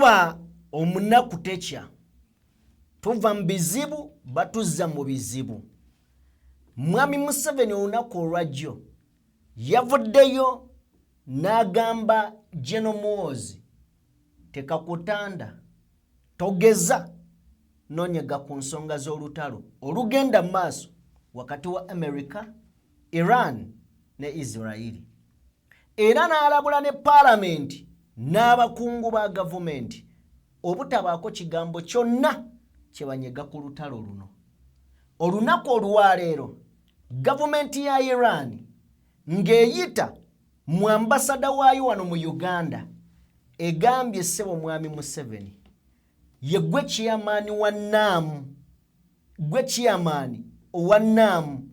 tuba omunaku tekya tuva mu bizibu batuzza mu bizibu. Mwami Museveni olunaku olwajjo yavuddeyo n'agamba General Muhoozi, tekakutanda togeza nonyega ku nsonga z'olutalo olugenda mu maaso wakati wa America, Iran ne Israeli. Era n'alabula ne Parliament n'abakungu ba gavumenti obutabaako kigambo kyonna kye banyega ku lutalo luno. Olunaku olwaleero gavumenti ya Iran ng'eyita mu ambasada waayo wano mu Uganda egambye ssebo mwami Museveni ye gwe chairman wa NAM, gwe chairman owa NAM,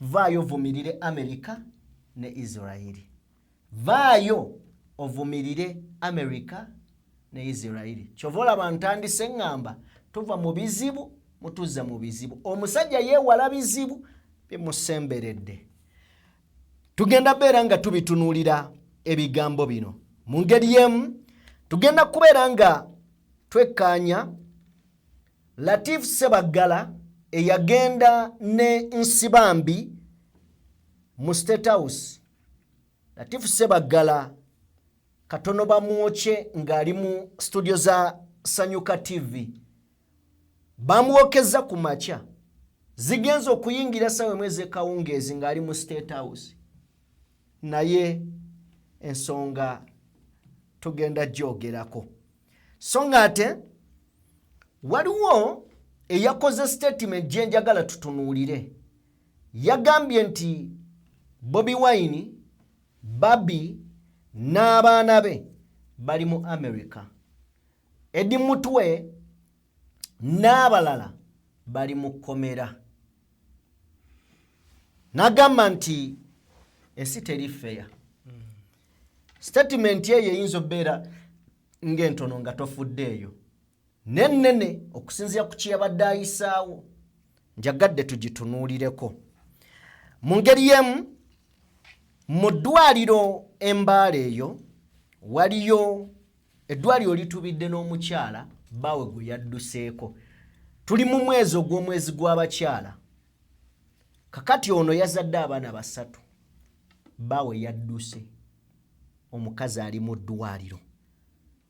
vaayo vumirire America ne Israeli. Vaayo ovumirire America ne Israeli. Kyovola bantandise ngamba tuva mu bizibu mutuzza mu bizibu. Omusajja yeewala bizibu bimusemberedde. Tugenda beera nga tubitunuulira ebigambo bino. Mu ngeri yemu tugenda kubeera nga twekkaanya Latif Ssebaggala eyagenda ne Nsibambi mu State House. Latif Ssebaggala katono bamwoche ng'ali mu studio za Sanyuka TV. Bamuwokeza ku makya zigenza okuyingira sawe mwezi kawungeezi ng'ali mu State House. Naye ensonga tugenda gyogerako. So ng'ate waliwo eyakoze statement gye njagala tutunuulire. Yagambye nti Bobi Wine, Babi n'abaana be bali mu America. Eddie Mutwe n'abalala bali mu kkomera. N'agamba nti ensi teri fair. Statement ye eyinza obbeera ng'entono nga tofuddeeyo. Nennene okusinziira ku kyeyabadde ayisaawo. Njagadde tugitunuulireko. Mu ngeri yemu mu ddwaliro Embaala eyo waliyo eddwaliro litubidde n'omukyala bawe gwe yadduseeko. Tuli mu mwezi ogw'omwezi gw'abakyala. Kakati ono yazadde abaana 3. Bawe yadduse. Omukazi ali mu ddwaliro.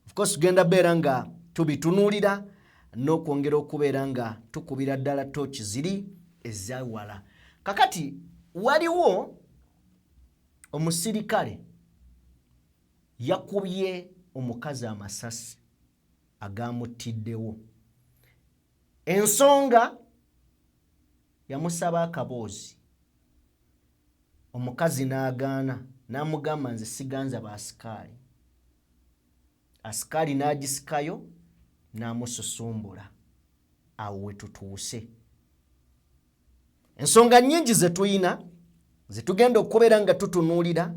Of course tugenda beera nga tubitunuulira n'okwongera okubeera nga tukubira ddala tooki ziri ezawala. Kakati waliwo omusirikale yakubye omukazi amasasi agamuttiddewo. Ensonga yamusaba akaboozi. Omukazi n'agaana n'amugamba nze siganza baasikaali. Asikaali n'agisikayo n'amususumbula. Awo we tutuuse. Ensonga nnyingi ze tuyina ze tugenda okubeera nga tutunuulira.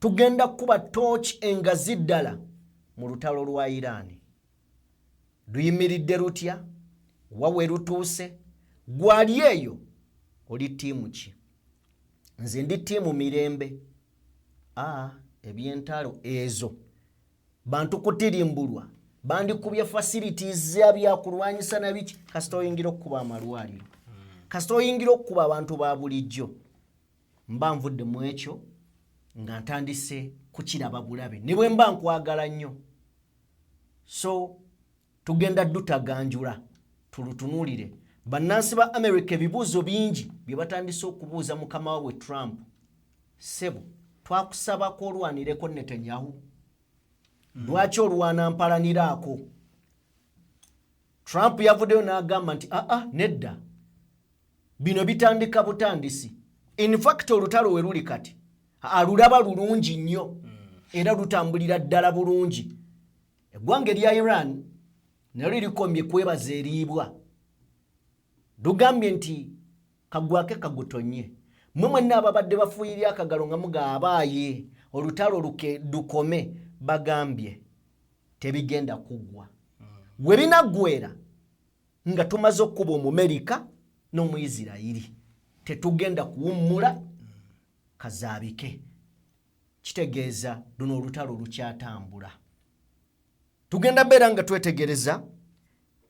Tugenda kuba tooki engazi ddala mu lutalo lwa Iran. Luyimiridde lutya? Wawe lutuuse? Gwali eyo oli ttiimu ki? Nze ndi ttiimu mirembe. Ebyentalo ezo bantu kutirimbulwa bandikubye facilities byakulwanyisa na biki kasita oyingira okuba amalwaliro. Kasita oyingira okuba abantu ba bulijjo. Mba nvudde mu ekyo nga ntandise kukiraba bulabe. Ne bwe mba nkwagala nnyo. So tugenda dutaganjula tulutunuulire. Bannansi ba America ebibuuzo bingi bye batandise okubuuza mukama waabwe Trump. Sebo twakusaba ko olwanireko Netanyahu. Lwaki olwana mpalaniraako? Trump yavuddeyo n'agamba nti nedda. Bino bitandika butandisi. In fact olutalo we luli kati. Alulaba lulungi nnyo. Era lutambulira ddala bulungi. Eggwanga lya Iran nalyo likombye kwebaza eriibwa. Lugambye nti kagwake kagutonye. Mwe mwenna ababadde bafuuyirya akagalo nga mugabaaye olutalo lukome bagambye tebigenda kuggwa. Bwe binaggwera nga tumaze okkuba Omumerika n'Omuyisirayiri tetugenda kuwummula kazaabike. Kitegeeza luno olutalo lukyatambula. tugenda beera nga twetegereza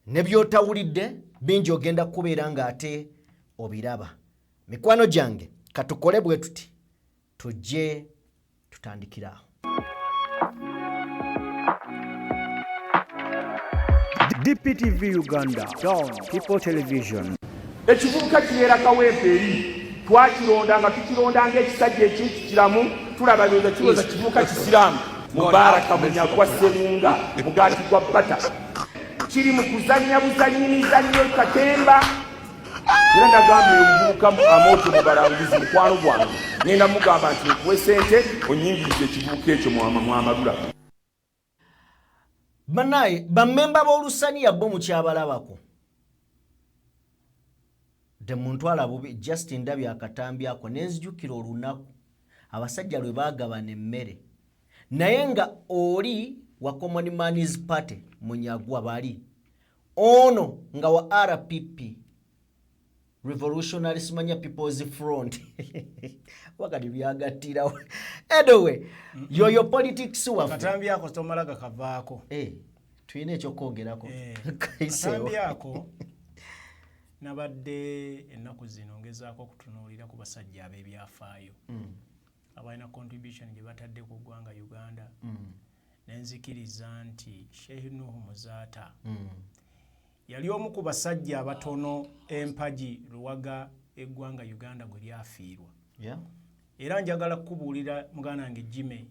ne byotawulidde bingi ogenda kubeera nga ate obiraba. Mikwano gyange katukole bwe tuti tujje tutandikira awo. DPTV Uganda, Dawn People Television. Ekivubuka kibeera kawempeeri twakironda nga tukirondanga ekisajja ekikiramu tulaba byoza kiroza kivubuka kisiraamu Mubaraka Munyagwa Sserunga mugaati gwa bata kiri mu kuzannya buzannyi mizannyo katemba era ndagambye omuvubuka Amoto Mubalangizi mukwano gwange ngenda mugamba nti nkuwe ssente onyingirize ekivubuka ekyo mu amalula. Banaye bammemba b'olusaniya bo mukyabalabako de muntu alabubi Justin Ndabye akatambyako nenzijukira olunaku abasajja lwe baagabana emmere naye nga oli wa Common Man's Party Munyagwa bali ono nga wa RPP Revolutionary Simanya People's Front wakati byagattirawo anyway yoyo politics waffe katambyako tomalaga kavaako tuyina ekyokwogerako katambyako nabadde ennaku zino ngezaako okutunuulira ku basajja ab'ebyafaayo abalina contribution gye batadde ku ggwanga Uganda nenzikiriza nti Sheikh Nuhu Muzaata yali omu ku basajja abatono empagi luwaga eggwanga Uganda gwe lyafiirwa era njagala kukubuulira muganda wange Jimmy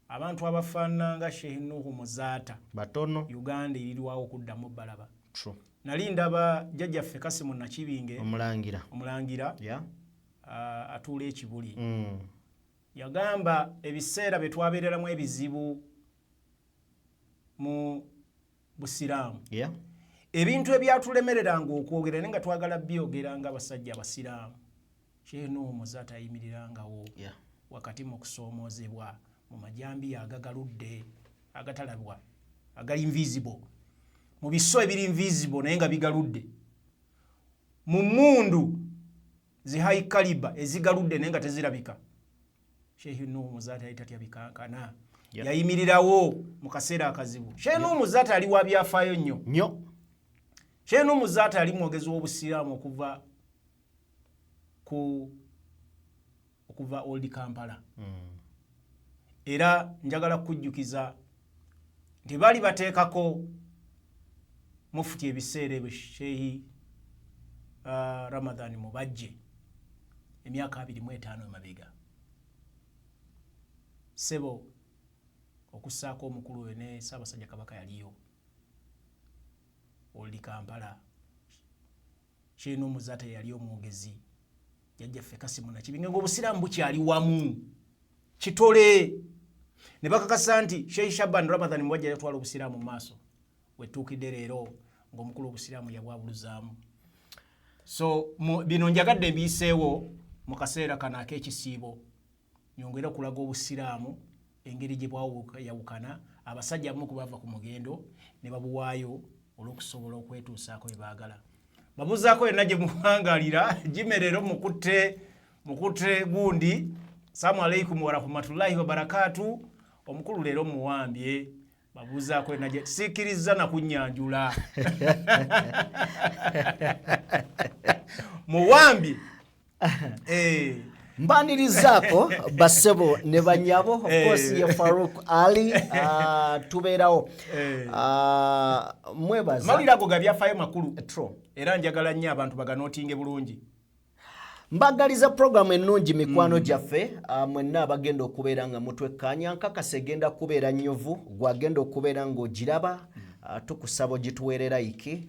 abantu abafaanana nga Sheikh Nuhu Muzaata batono Uganda erirwawo okuddamu balaba. True. Nali ndaba jjajjaffe Kasimu Nakibinge omulangira atuula ekibuli yagamba ebiseera bye twabeereramu ebizibu mu busiraamu ebintu ebyatulemereranga okwogera nga twagala byogera nga abasajja abasiraamu Sheikh Nuhu Muzaata ayimirirangawo wakati mu kusoomoozebwa mu majambiya agagaludde agatalabwa agali invisible mu biso ebiri invisible naye nga bigaludde mu mundu zi high caliber ezigaludde naye nga tezirabika. Sheikh Nuhu Muzaata yali tatya bikankana yayimirirawo mu kaseera akazibu. Sheikh Nuhu Muzaata ali wa byafaayo nnyo. Sheikh Nuhu Muzaata ali mwogezi w'obusiraamu okuva Old Kampala. Era njagala kujjukiza nti bali bateekako mufuti ebiseera ebyo Sheikh Ramadhan Mubajje emyaka 25 emabega. Sebo okussaako omukulu we ne Ssaabasajja Kabaka yaliyo Old Kampala. Sheikh Nuhu Muzaata yali omwogezi jjajjaffe Kasimu Nakibinge ng'obusiraamu bukyali wamu kitole ne bakakasa nti Sheikh Shaban Ramadhan Mubajje yatwala obusiraamu mu maaso wetuukidde leero ng'omukulu obusiraamu yabwabuluzaamu. So bino njagadde mbiiseewo mu kaseera kano ak'ekisiibo nyongera okulaga obusiraamu engeri gye bwayawukana abasajja abamu kubava ku mugendo ne babuwaayo olw'okusobola okwetuusaako bye baagala. Babuzaako yenna gye muwangalira gimerero mukutte gundi. Assalamu alaikum wa rahmatullahi wa barakatu. Omukulu leero muwambye babuzaako yenna gye sikiriza na kunnyanjula muwambye mbanirizaako basebo ne banyabo of course ye Farouk Ali tubeerawo mwebaza mawulire ago gabyafaayo makulu era njagala nnyo abantu baganootinge bulungi. Mbagaliza programu ennungi mikwano gyaffe mwenna abagenda okubeera nga mutwekkanya nkakasa egenda kubeera nyovu gwagenda okubeera ng'ogiraba tukusaba ogituweerera iki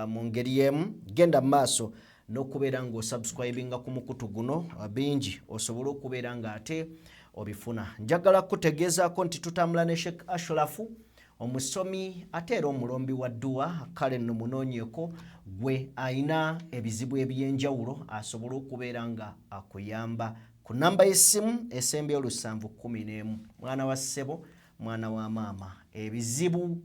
mu ngeri y'emu genda mu maaso n'okubeera ng'osubscribinga ku mukutu guno bingi osobole okubeera ng'ate obifuna. Njagala kutegeezaako nti tutambula ne Sheikh Ashrafu omusomi ate era omulombi wa dduwa kale nno munoonyeeko gwe ayina ebizibu eby'enjawulo asobole okubeera nga akuyamba ku namba y'essimu esembe 711 mwana wa ssebo mwana wa maama ebizibu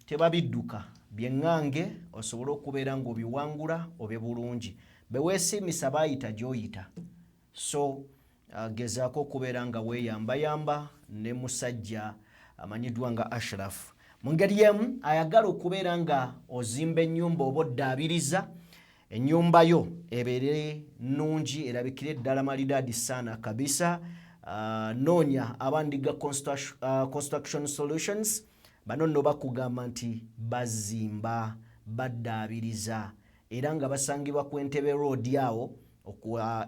tebabidduka byeŋŋange osobole okubeera ng'obiwangula obe bulungi beweesiimisa baayita gy'oyita so gezaako okubeera nga weeyambayamba ne musajja amanyiddwa nga Ashraf. Mu ngeri yemu ayagala okubeera nga ozimba ennyumba oba oddaabiriza ennyumba yo ebeere nnungi erabikire ddala malidaadi sana kabisa. Noonya Abandiga Construction Solutions. Bano nno bakugamba nti bazimba baddaabiriza era nga basangibwa ku Entebbe Road awo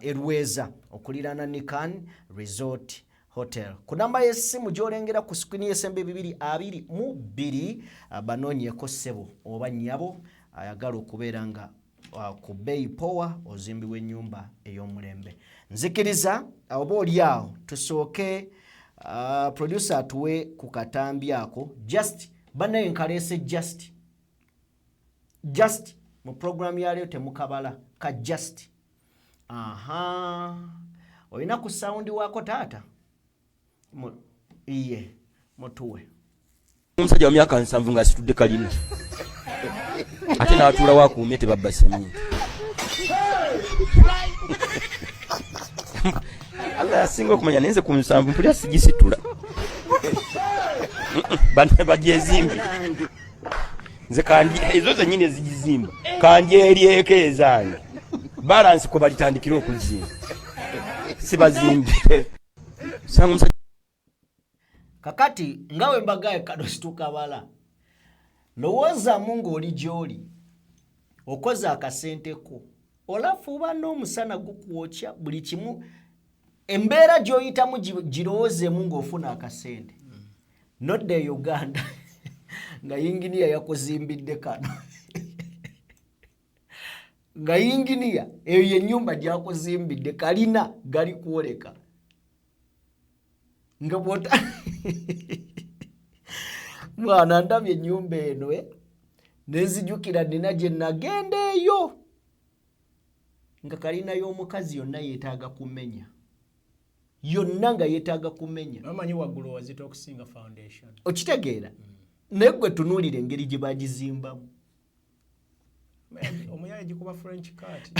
Erweza okuliraana Nikan Resort Hotel. Ku namba y'essimu gy'olengera ku screen y'essembe 222 banoonyeko ssebo oba nnyabo ayagala okubeera nga ku bbeeyi powa ozimbibwa ennyumba ey'omulembe. Nzikiriza oba oli awo tusooke producer atuwe ku katambi ako just banaye nkaleese just mu program ya leo temukabala ka just olina ku sound wako taata iye mutuwe omusajja wa myaka 7 nga situdde kalina ate n'atuula wakuumye tebabba seminti Allah yasinga okumanya nenze ku 7 mpulira sigisitula bantu bagyezimbi nze kandi ezo zennyini ezigizimba kandi eryeko ezange balance ko balitandikira okuzimba sibazimbi sanga omusajja kakati ngawe mbagaye kado situkabala lowoozamu ng'oli gy'oli okoze akasente ko olafuuba n'omusana gukwokya buli kimu embeera gy'oyitamu girowoozeemu ng'ofuna akasente nodde Uganda nga yinginiya yakuzimbidde kano nga yinginiya eyo yennyumba gyakuzimbidde kalina gali kwoleka nga bwota mwana ndabye ennyumba eno nenzijukira nina gye nagenda eyo nga kalina y'omukazi yonna yeetaaga kumenya yonna nga yeetaaga kumenya amanyi waggulu wazita okusinga foundation okitegeera naye gwe tunuulira engeri gye bagizimbamu omuyaye gikuba French cat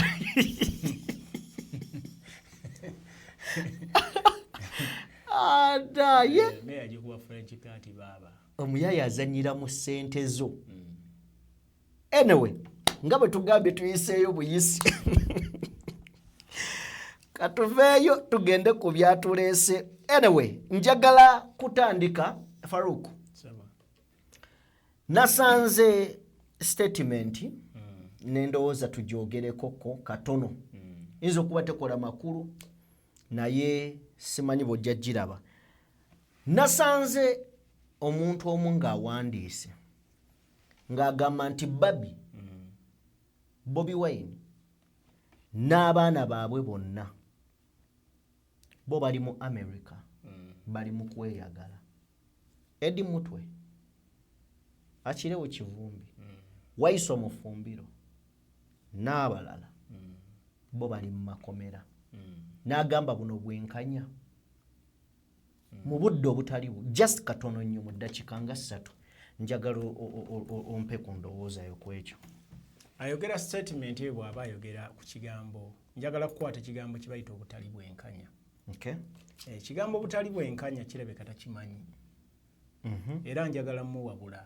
adaye meya gikuba French cat baba omuyaye azanyira mu ssente zo anyway nga bwe tugambye tuyiseeyo buyisi katuveeyo tugende ku byatuleese. Anyway njagala kutandika Faruku nasanze statement nendowooza tugyogerekoko katono yinza okuba tekola makulu naye simanyi bw'ojja giraba. Nasanze omuntu omu ng'awandiise ng'agamba nti Bobi Wine n'abaana baabwe bonna bo bali mu America bali mu kweyagala. Eddie Mutwe Akirewo Kivumbi Waiso Mufumbiro n'abalala bo bali mu makomera. N'agamba buno bwenkanya mu budde obutali just katono nnyo mu ddakiika nga 3 njagala ompe ku ndowoozayo ku ekyo. Ayogera statement ye bw'aba ayogera ku kigambo njagala kukwata kigambo kibayita obutali bwenkanya. Okay. Kigambo obutali bwenkanya kirabeka takimanyi. Era njagala muwabula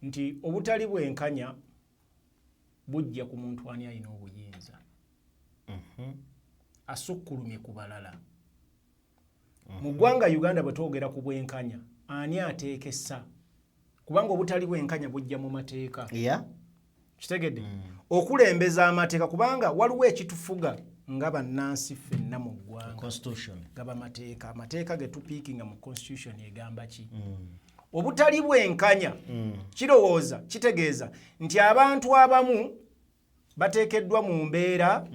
nti obutali bwenkanya bujja ku muntu ani alina obuyinza asukkulumye ku balala. Mu ggwanga Uganda bwe twogera ku bwenkanya ani ateekesa kubanga obutali bwenkanya bujja mu mateeka. Yeah. Kitegedde okulembeza amateeka kubanga waliwo ekitufuga nga bannansi ffenna mu ggwanga Constitution gaba amateeka ge tupiikinga mu constitution egamba ki obutali bwenkanya kirowooza kitegeeza nti abantu abamu bateekeddwa mu mbeera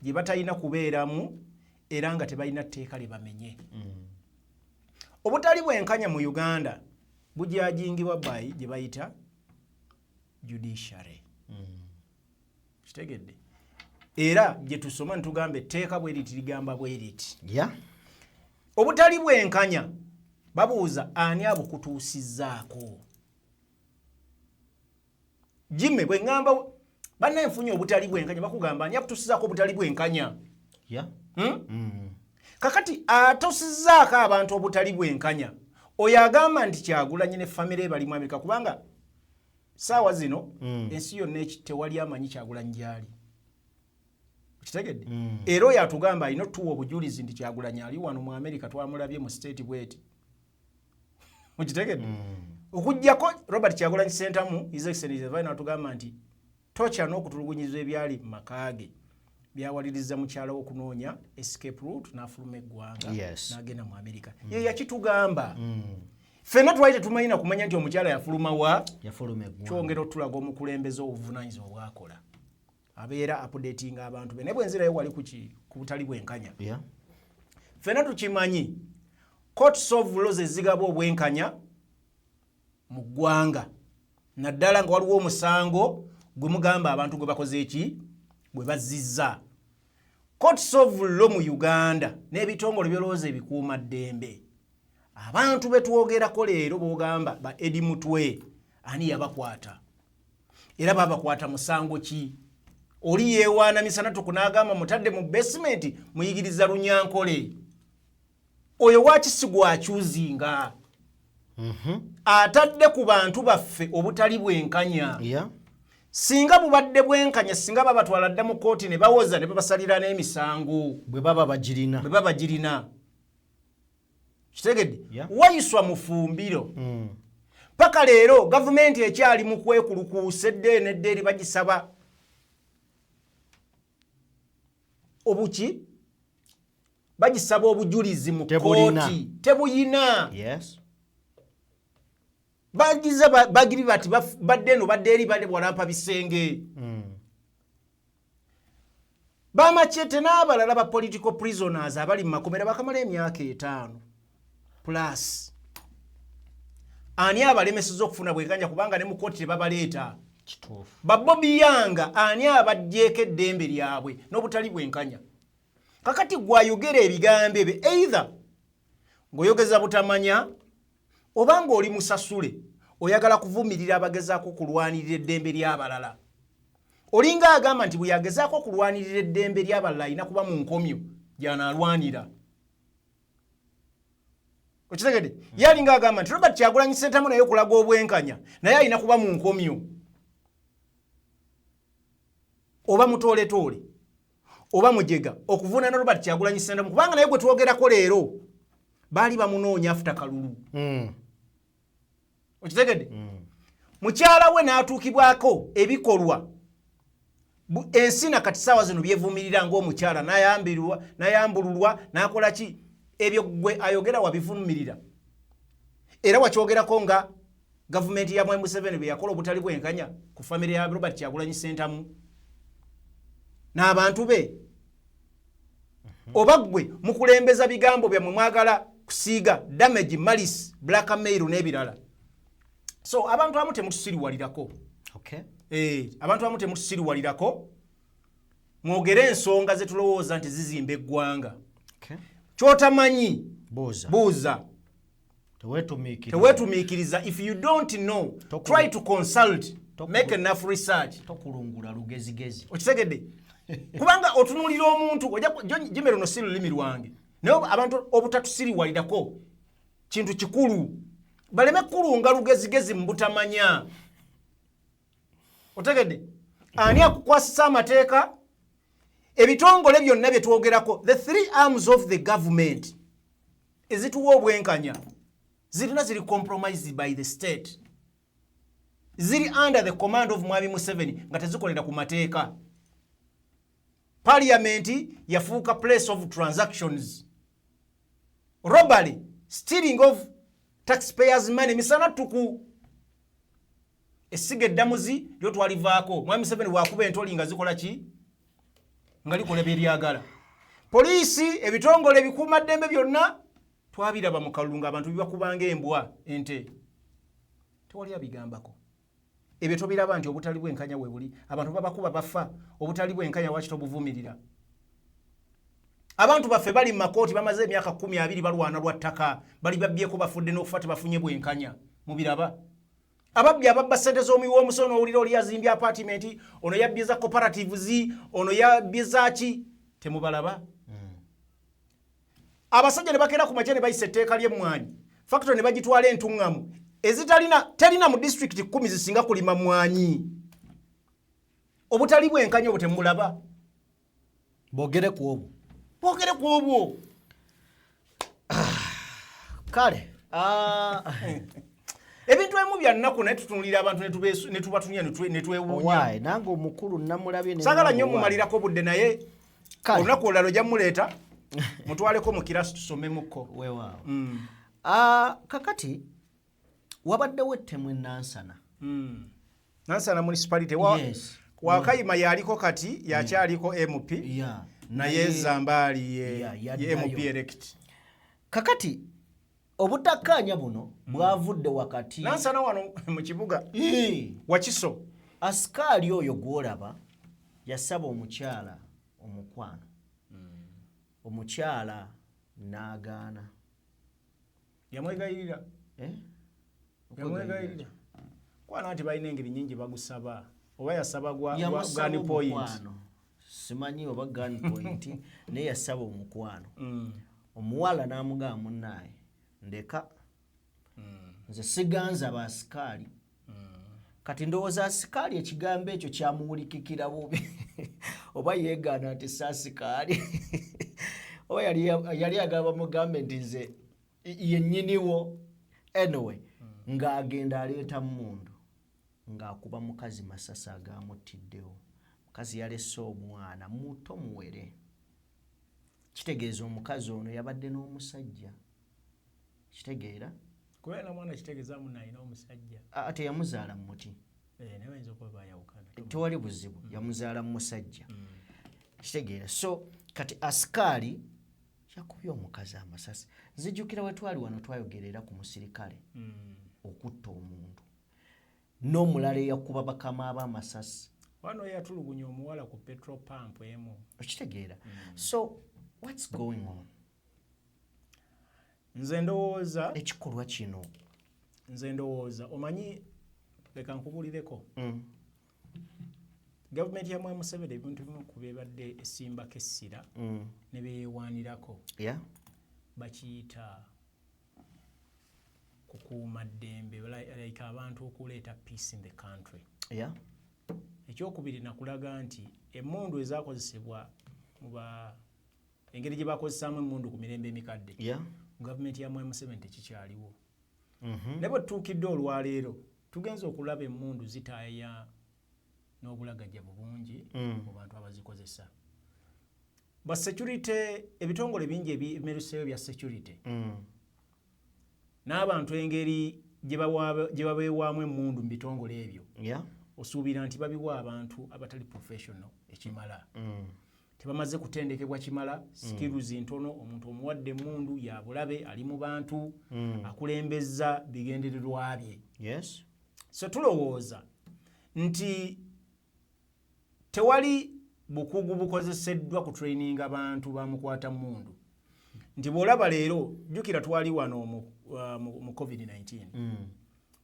gye batalina kubeeramu era nga tebalina tteeka lye bamenye. Obutali bwenkanya mu Uganda bujajingibwa by gye bayita judiciary. Kitegedde era gye tusoma ntugambe etteeka bwe liti ligamba bwe liti. Yeah. Obutali bwenkanya babuuza ani abukutuusizzaako. Jimmy bwe ngamba bannanfunye obutali bwenkanya bakugamba ani akutuusizzaako obutali bwenkanya. Yeah. Kakati atuusizzaako abantu obutali bwenkanya oyo agamba nti Kyagulanyi ne famire bali mu Amerika kubanga saawa zino ensi yonna tewali amanyi Kyagulanyi gyali. Kitegedde? Era oyo atugamba alina tuwa obujulizi nti Kyagulanyi ali wano mu Amerika twamulabye mu state bweti. Mukitegedde? Okujjako Robert Kyagulanyi Ssentamu His Excellency Vaina atugamba nti tocha n'okutulugunyiza ebyali mu makaage byawaliriza mukyala w'okunoonya escape route n'afuluma eggwanga n'agenda mu Amerika. Ye yakitugamba. Ffenna twali tetumanyi na kumanya nti omukyala yafuluma wa? Yafuluma eggwanga. Kyongera otulaga omukulembeze obuvunaanyizibwa bw'akola. Abeera updating abantu be. Ne bwenzirayo wali ku butali bwenkanya. Ffenna tukimanyi courts of law zigaba obwenkanya mu ggwanga. Naddala nga waliwo omusango gwe mugamba abantu gwe bakoze eki? Gwe bazzizza. Courts of law mu Uganda n'ebitongole by'olowooza ebikuuma ddembe. Abantu betwogerako leero b'ogamba ba Eddie Mutwe ani yabakwata. Era babakwata musango ki? Oli yeewaana misana tukunaagamba mutadde mu basement muyigiriza Runyankole. Oyo wakisigwa akyuzinga. Atadde ku bantu baffe obutali bwenkanya. Singa bubadde bwenkanya singa babatwala dda mu kooti ne bawoza ne babasalira n'emisango bwe baba bagirina. Kitegedde? Wayiswa mufumbiro. Paka leero gavumenti ekyali mu kwekulukuusa edde eri bagisaba obuki? Bagisaba obujulizi mu kooti. Tebuyina. Bagize bagiri bati badde eno badde eri bale bwalampa bisenge. Bamachete n'abalala ba political prisoners abali mu makomera bakamala emyaka 5 plus. Ani abalemesezza okufuna bwenkanya kubanga ne mu kooti tebabaleeta. Babobi Yanga ani abajjeeko eddembe lyabwe n'obutali bwenkanya. Kakati gwayogera ebigambo ebyo either ng'oyogeza butamanya obanga oli musasule oyagala kuvumirira abagezaako kulwanirira eddembe ly'abalala. Olinga agamba nti bwe yagezaako kulwanirira eddembe ly'abalala alina kuba mu nkomyo gy'anaalwanira. Okitegedde? Ye alinga agamba nti Robert Kyagulanyi Ssentamu naye okulaga obwenkanya naye alina kuba mu nkomyo. Oba mutooletoole oba mujega okuvunaana Robert Kyagulanyi Ssentamu kubanga naye gwe twogerako leero baali bamunoonya afuta kalulu. Okitegedde? Mukyala we n'atuukibwako ebikolwa ensi nakati ssaawa zino byevumirira ng'omukyala n'ayambululwa n'akola ki? Ebyo gwe ayogera wabivumirira. Era wakyogerako nga gavumenti ya Mwai Museveni bwe yakola obutali bwenkanya ku famire ya Robert Kyagulanyi Ssentamu n'abantu be. Oba gwe mukulembeza bigambo byammwe mwagala kusiiga damage, malice, blackmail n'ebirala. So abantu abamu temutusiriwalirako. Abantu abamu temutusiriwalirako. Mwogere ensonga ze tulowooza nti zizimba eggwanga. Kyotamanyi buuza. Teweetumiikiriza. If you don't know, try to consult. Make enough research. Tokulungula lugezigezi. Okitegedde? Kubanga otunulira omuntu jimero no si lulimi lwange. Naye abantu obutatusiriwalirako kintu kikulu. Baleme kulunga lugezigezi mu butamanya. Otegedde? Ani akukwasisa amateeka? Ebitongole byonna bye twogerako, the three arms of the government ezituwa obwenkanya ziri compromised by the state. Ziri under the command of Mwami Museveni nga tezikolera ku mateeka. Parliament yafuuka place of transactions. Robbery, stealing of taxpayers money, misana tuku. Essige eddamuzi lyo twalivaako. Mwami Museveni waakuba entoli nga zikola ki? Nga likola by'eryagala. Poliisi, ebitongole ebikuuma ddembe byonna twabiraba mu kalulu ng'abantu bibakubanga embwa ente. Tewali abigambako. Ebyo tobiraba nti obutali bwenkanya we buli. Abantu babakuba bafa. Obutali bwenkanya lwaki tobuvumirira? Abantu baffe bali mu makooti bamaze emyaka 12 balwana lwa ttaka. Bali babbyeko bafudde n'okufa tebafunye bwenkanya. Mubiraba? Ababbi ababba ssente z'omuyiwa omusono owulira oli yazimbye apartment, ono yabbye za cooperatives, ono yabbye zaaki, temubalaba? Abasajja ne bakeera ku makya ne bayisa etteeka ly'emmwanyi factory ne bagitwala entungamu terina mu district 10 zisinga kulima mwanyi obutali bwenkanyo obutemulaba bogere ku obwo kale ebintu ebimu byannaku naye tutunulira abantu ne tubatunya ne twewuunya nange omukulu namulabye saagala nnyo mumalirako obudde naye olunaku olulala ojja muleeta mutwaleko mu kirasi tusomemukko weewaawo kakati wabaddewo ettemu enansana Nansana municipality wakayima yaliko kati yakyaliko MP naye Zambaali ye MP elect kakati obutakkaanya buno bwavudde wakati Nansana wano mu kibuga Wakiso asikaali oyo gwolaba yasaba omukyala omukwano omukyala n'agaana yamwegayirira kwana nti balina engeri nyingi bagusaba oba yasaba gani point simanyi oba gani point naye yasaba omukwano omuwala n'amugamba munnaye ndeka nze siganza baasikaali kati ndowooza asikaali ekigambo ekyo kyamuwulikikira bubi oba yeegaana nti saasikaali oba yali agamba mugambe nti nze yennyiniwo anyway ng'agenda aleeta mmundu ng'akuba mukazi masasi agamuttiddewo mukazi yalese omwana muto muwere kitegeeza omukazi ono yabadde n'omusajja kitegeera kubeera mwana kitegeeza munayina omusajja ate yamuzaala mu muti nayenza okuba bayawukana tewali buzibu yamuzaala mu musajja kitegeera so kati asikaali yakubye omukazi amasasi nzijjukira we twali wano twayogerera ku musirikale okutta omuntu n'omulala eyakuba bakama ab'amasasi wano yatulugunya omuwala ku petrol pump emu okitegeera so what's going on nze ndowooza ekikolwa kino nze ndowooza omanyi leka nkubulireko gavumenti ya Mwai Museveni ebintu bimu ku bebadde esimbako essira ne beewaanirako bakiyita kukuuma ddembe like abantu okuleeta peace in the country ekyokubiri nakulaga nti emmundu ezakozesebwa engeri gye bakozesaamu emmundu ku mirembe emikadde gavumenti ya Mwai Museveni tekikyaliwo ne bwe tutuukidde olwaleero tugenza okulaba emmundu zitaaya n'obulagajjavu bungi mu bantu abazikozesa ba security ebitongole bingi ebimeruseeyo bya security n'abantu engeri gye babeewaamu emmundu mu bitongole ebyo osuubira nti babiwa abantu abatali professional ekimala tebamaze kutendekebwa kimala skills ntono omuntu omuwadde emmundu ya bulabe ali mu bantu akulembeza bigendererwa bye so tulowooza nti tewali bukugu bukozeseddwa ku training abantu bamukwata mmundu nti bw'olaba leero jjukira twali wano mu COVID-19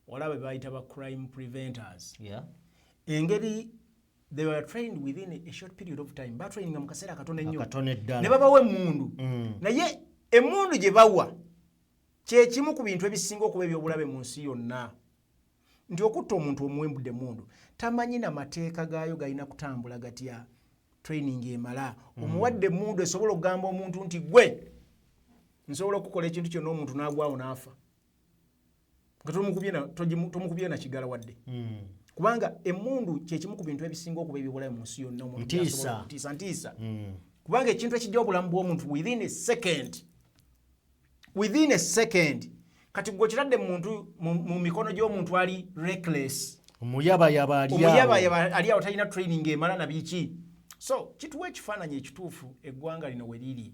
olaba bayita ba crime preventers engeri they were trained within a short period of time batraininga mu kaseera katono ennyo ne babawa emmundu naye emmundu gye bawa kyekimu ku bintu ebisinga okuba ebyobulabe mu nsi yonna nti okutta omuntu omuwembudde emmundu tamanyi na mateeka gaayo galina kutambula gatya training emala omuwadde emmundu esobola okugamba omuntu nti gwe nsobola okukola ekintu kyonna omuntu n'agwawo n'afa nga tomukubye na kigala wadde kubanga emmundu kyekimu ku bintu ebisinga okuba ebyobulabe mu nsi yonna ntiisa kubanga ekintu ekijja obulamu bw'omuntu within a second kati gwe kitadde muntu mu mikono gy'omuntu ali reckless omuyaba ali awo talina training emala na biki so kituwa ekifaananyi ekituufu eggwanga lino we liri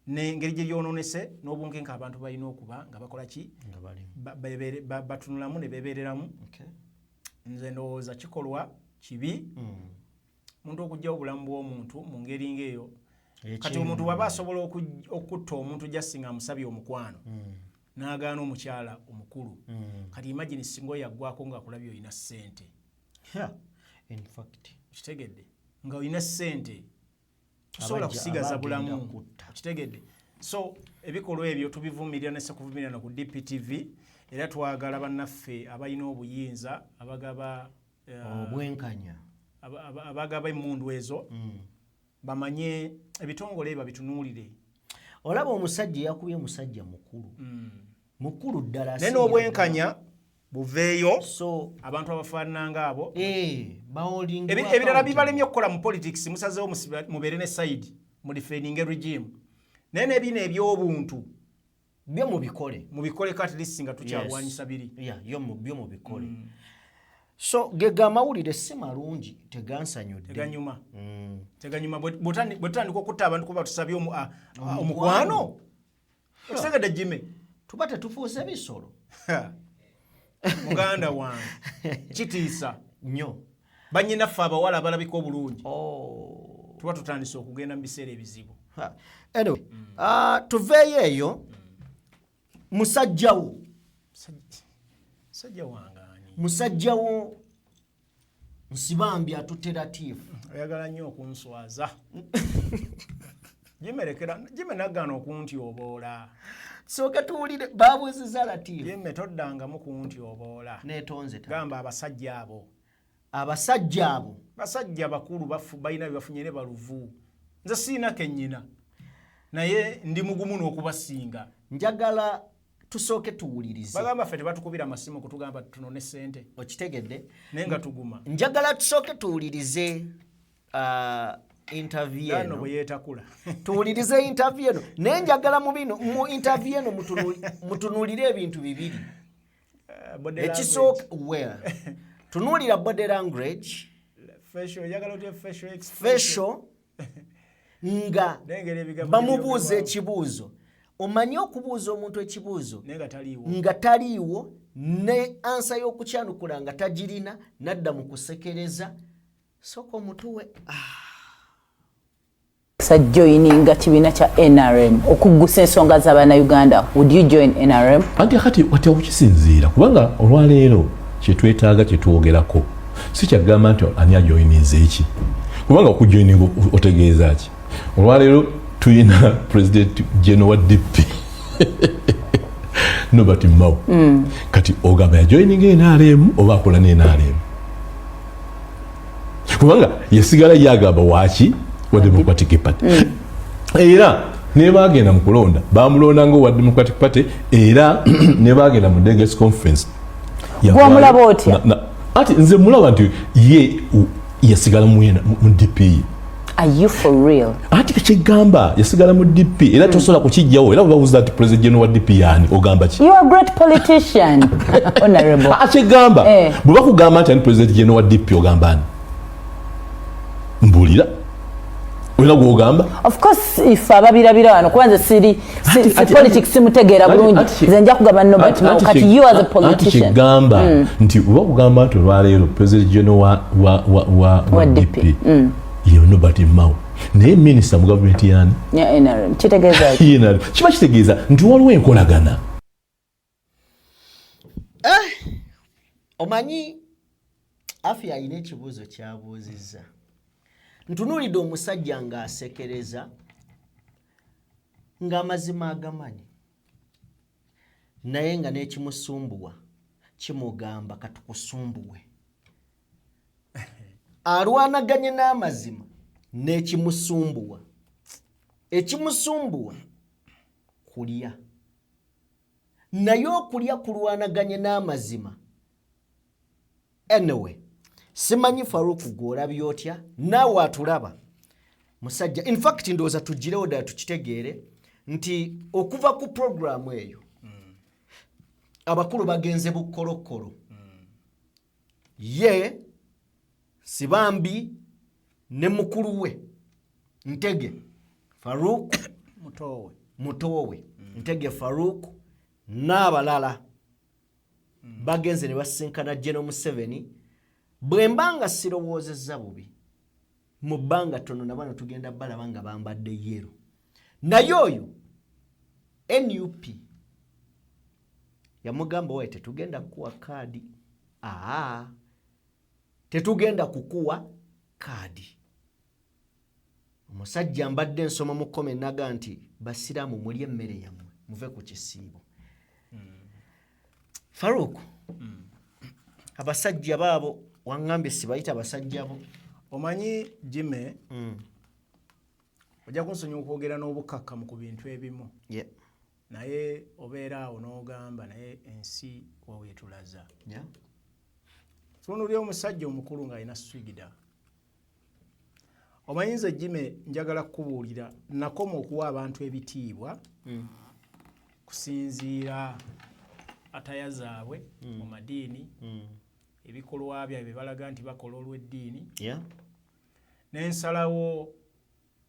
n'engeri gye lyonoonese n'obunkenke abantu balina okuba nga bakola ki batunulamu ne beebeereramu nze ndowooza kikolwa kibi omuntu okuggyawo obulamu bw'omuntu mu ngeri ng'eyo kati omuntu waba asobola okutta omuntu just nga amusabye omukwano n'agaana omukyala omukulu kati imagine singa yaggwako ng'akulabye olina ssente kitegedde nga olina ssente tosobola kusigaza bulamu kitegedde So ebikolwa ebyo tubivumirira ne sekuvumirira ku DPTV era twagala bannaffe abalina obuyinza abagaba obwenkanya abagaba emmundu ezo bamanye ebitongole babitunuulire. Olaba omusajja yakubye musajja mukulu ddala naye n'obwenkanya buveeyo so abantu abafaanana ng'abo baolinga ebirala bibalemye okukola mu politics musazeewo mubeere ne side mu defending regime naye n'ebina eby'obuntu byo mubikole at least nga tukyalwanyisa biri byo mubikole so gega amawulire si malungi tegansanyudde teganyuma bwetutandika okutta abantu kuba tusabye omukwano otusegedde Jimmy tuba tetufuuse bisolo muganda wange kitiisa nnyo bannyinaffe abawala abalabika obulungi tuba tutandise okugenda mu biseera ebizibu. Anyway, tuveeyo eyo musajjawo Nsibambi atuteratifu oyagala nnyo okunswaza Jimmy nagana okuntyoboola soka tuwulire babuuziza latifu Jimmy toddangamu kuntyoboola neetonze gamba abasajja abo basajja bakulu balina byebafunye ne baluvu nze siina kennyina naye ndi mugumu n'okubasinga. Njagala tusooke tuwulirize bagamba ffe tebatukubira amasimu kutugamba tunone ssente okitegedde naye nga tuguma. Njagala tusooke tuwulirize interview eno bwe yeetakula tuwulirize interview eno naye njagala mu interview eno mutunuulire ebintu bibiri ekisooka tunuulira body language facial nga bamubuuza ekibuuzo omanyi okubuuza omuntu ekibuuzo nga taliiwo ne ansa y'okukyanukula nga tagirina nadda mu kusekereza sooka omutuwe joininga kibiina kya NRM okuggusa ensonga z'Abannayuganda. Would you join NRM? Anti kati okukisinziira kubanga olwaleero kyetwetaaga kyetwogerako si kyagamba nti ani ajoyininze eki kubanga okujoininga otegeeza ki. Olwaleero tuyina president general wa DP Nobert Mao kati ogamba yajoininga NRM oba akola ne NRM kubanga yesigala yagamba waki wa Democratic Party era ne bagenda mu kulonda bamulonda ngo wa Democratic Party era ne bagenda mu delegates conference gwamulaba otya ati nze mulaba nti ye yasigala mu DP. Are you for real? Ati kigamba yasigala mu DP era tosobola kukijjawo era babuuza ati president general wa DP yani ogamba ki? You are a great politician honorable. Kigamba bwe bakugamba nti ani president general wa DP ogamba ani? Mbulira wena gwogamba? Of course if ababirabira wano kubanza siri politics simutegeera bulungi nze nja kugamba Nobert Mao kati you as a politician. Kigamba nti bwe bakugamba nti olwaleero president general wa DP yo Nobert Mao naye minister mu government yani ya NRM kitegeeza kiba kitegeeza nti waliwo enkolagana. Omanyi afya alina ekibuuzo kyabuuzizza ntunuulidde omusajja ng'asekereza ng'amazima agamanyi naye nga n'ekimusumbuwa kimugamba katukusumbuwe alwanaganye n'amazima n'ekimusumbuwa ekimusumbuwa kulya naye okulya kulwanaganye n'amazima. Anyway simanyi Faruku gw'olabye otya naawe atulaba musajja in fact ndowooza tugirewo ddala tukitegeere nti okuva ku programu eyo abakulu bagenze bukkolokolo ye Sibambi ne mukulu we Ntege Faruku mutowe Ntege Faruku n'abalala bagenze ne basinkana General Museveni bwe mbanga sirowoozezza bubi mu bbanga tono nabano tugenda balaba nga bambadde yero naye oyo NUP yamugamba wae tetugenda kukuwa kaadi tetugenda kukuwa kaadi Omusajja mbadde nsoma mu comment naga nti basiraamu mulye emmere yammwe muve ku kisiibo. Farouk, abasajja baabo wangambye sibayita basajja bo. Omanyi Jimmy, ojja kunsonyiwa okwogera n'obukkakkamu ku bintu ebimu. Yeah. Naye obeera awo n'ogamba naye ensi wawetulaza. Yeah. Tunuulira omusajja omukulu ng'alina swigida. Omanyi nze Jimmy njagala kukubuulira nakoma okuwa abantu ebitiibwa kusinziira ataya zaabwe mu madiini, ebikolwa byabwe balaga nti bakola olw'eddiini. Yeah. N'ensalawo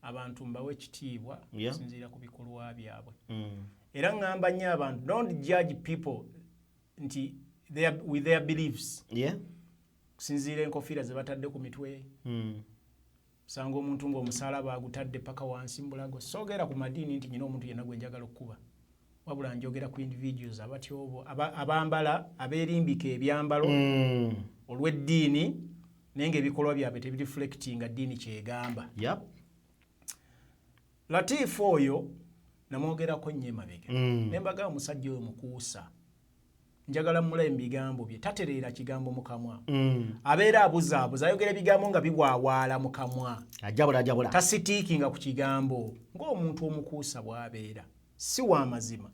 abantu mbawe ekitiibwa kusinziira ku bikolwa byabwe. Era ngamba nnyo abantu, don't judge people nti with their beliefs. Yeah. Kusinziira enkofiira ze batadde ku mitwe. Sanga omuntu ng'omusalaba agutadde paka wansi mbulago. Soogera ku madiini nti nyina omuntu yenna gwe njagala okukuba. Wabula njogera ku individuals abatyobo abambala abeerimbika ebyambalo olw'eddiini naye ng'ebikolwa byabwe tebireflectinga ddiini kyegamba. Yep. Latifu oyo namwogerako nnyo emabega. Ne mbagamba omusajja oyo mukuusa. Njagala mmula ebigambo bye tatereera kigambo mu kamwa. Abeera abuzaabuza ayogera ebigambo nga bibwawaala mu kamwa. Ajabula. Tasitiikinga ku kigambo ng'omuntu omukuusa bw'abeera. Si wa mazima.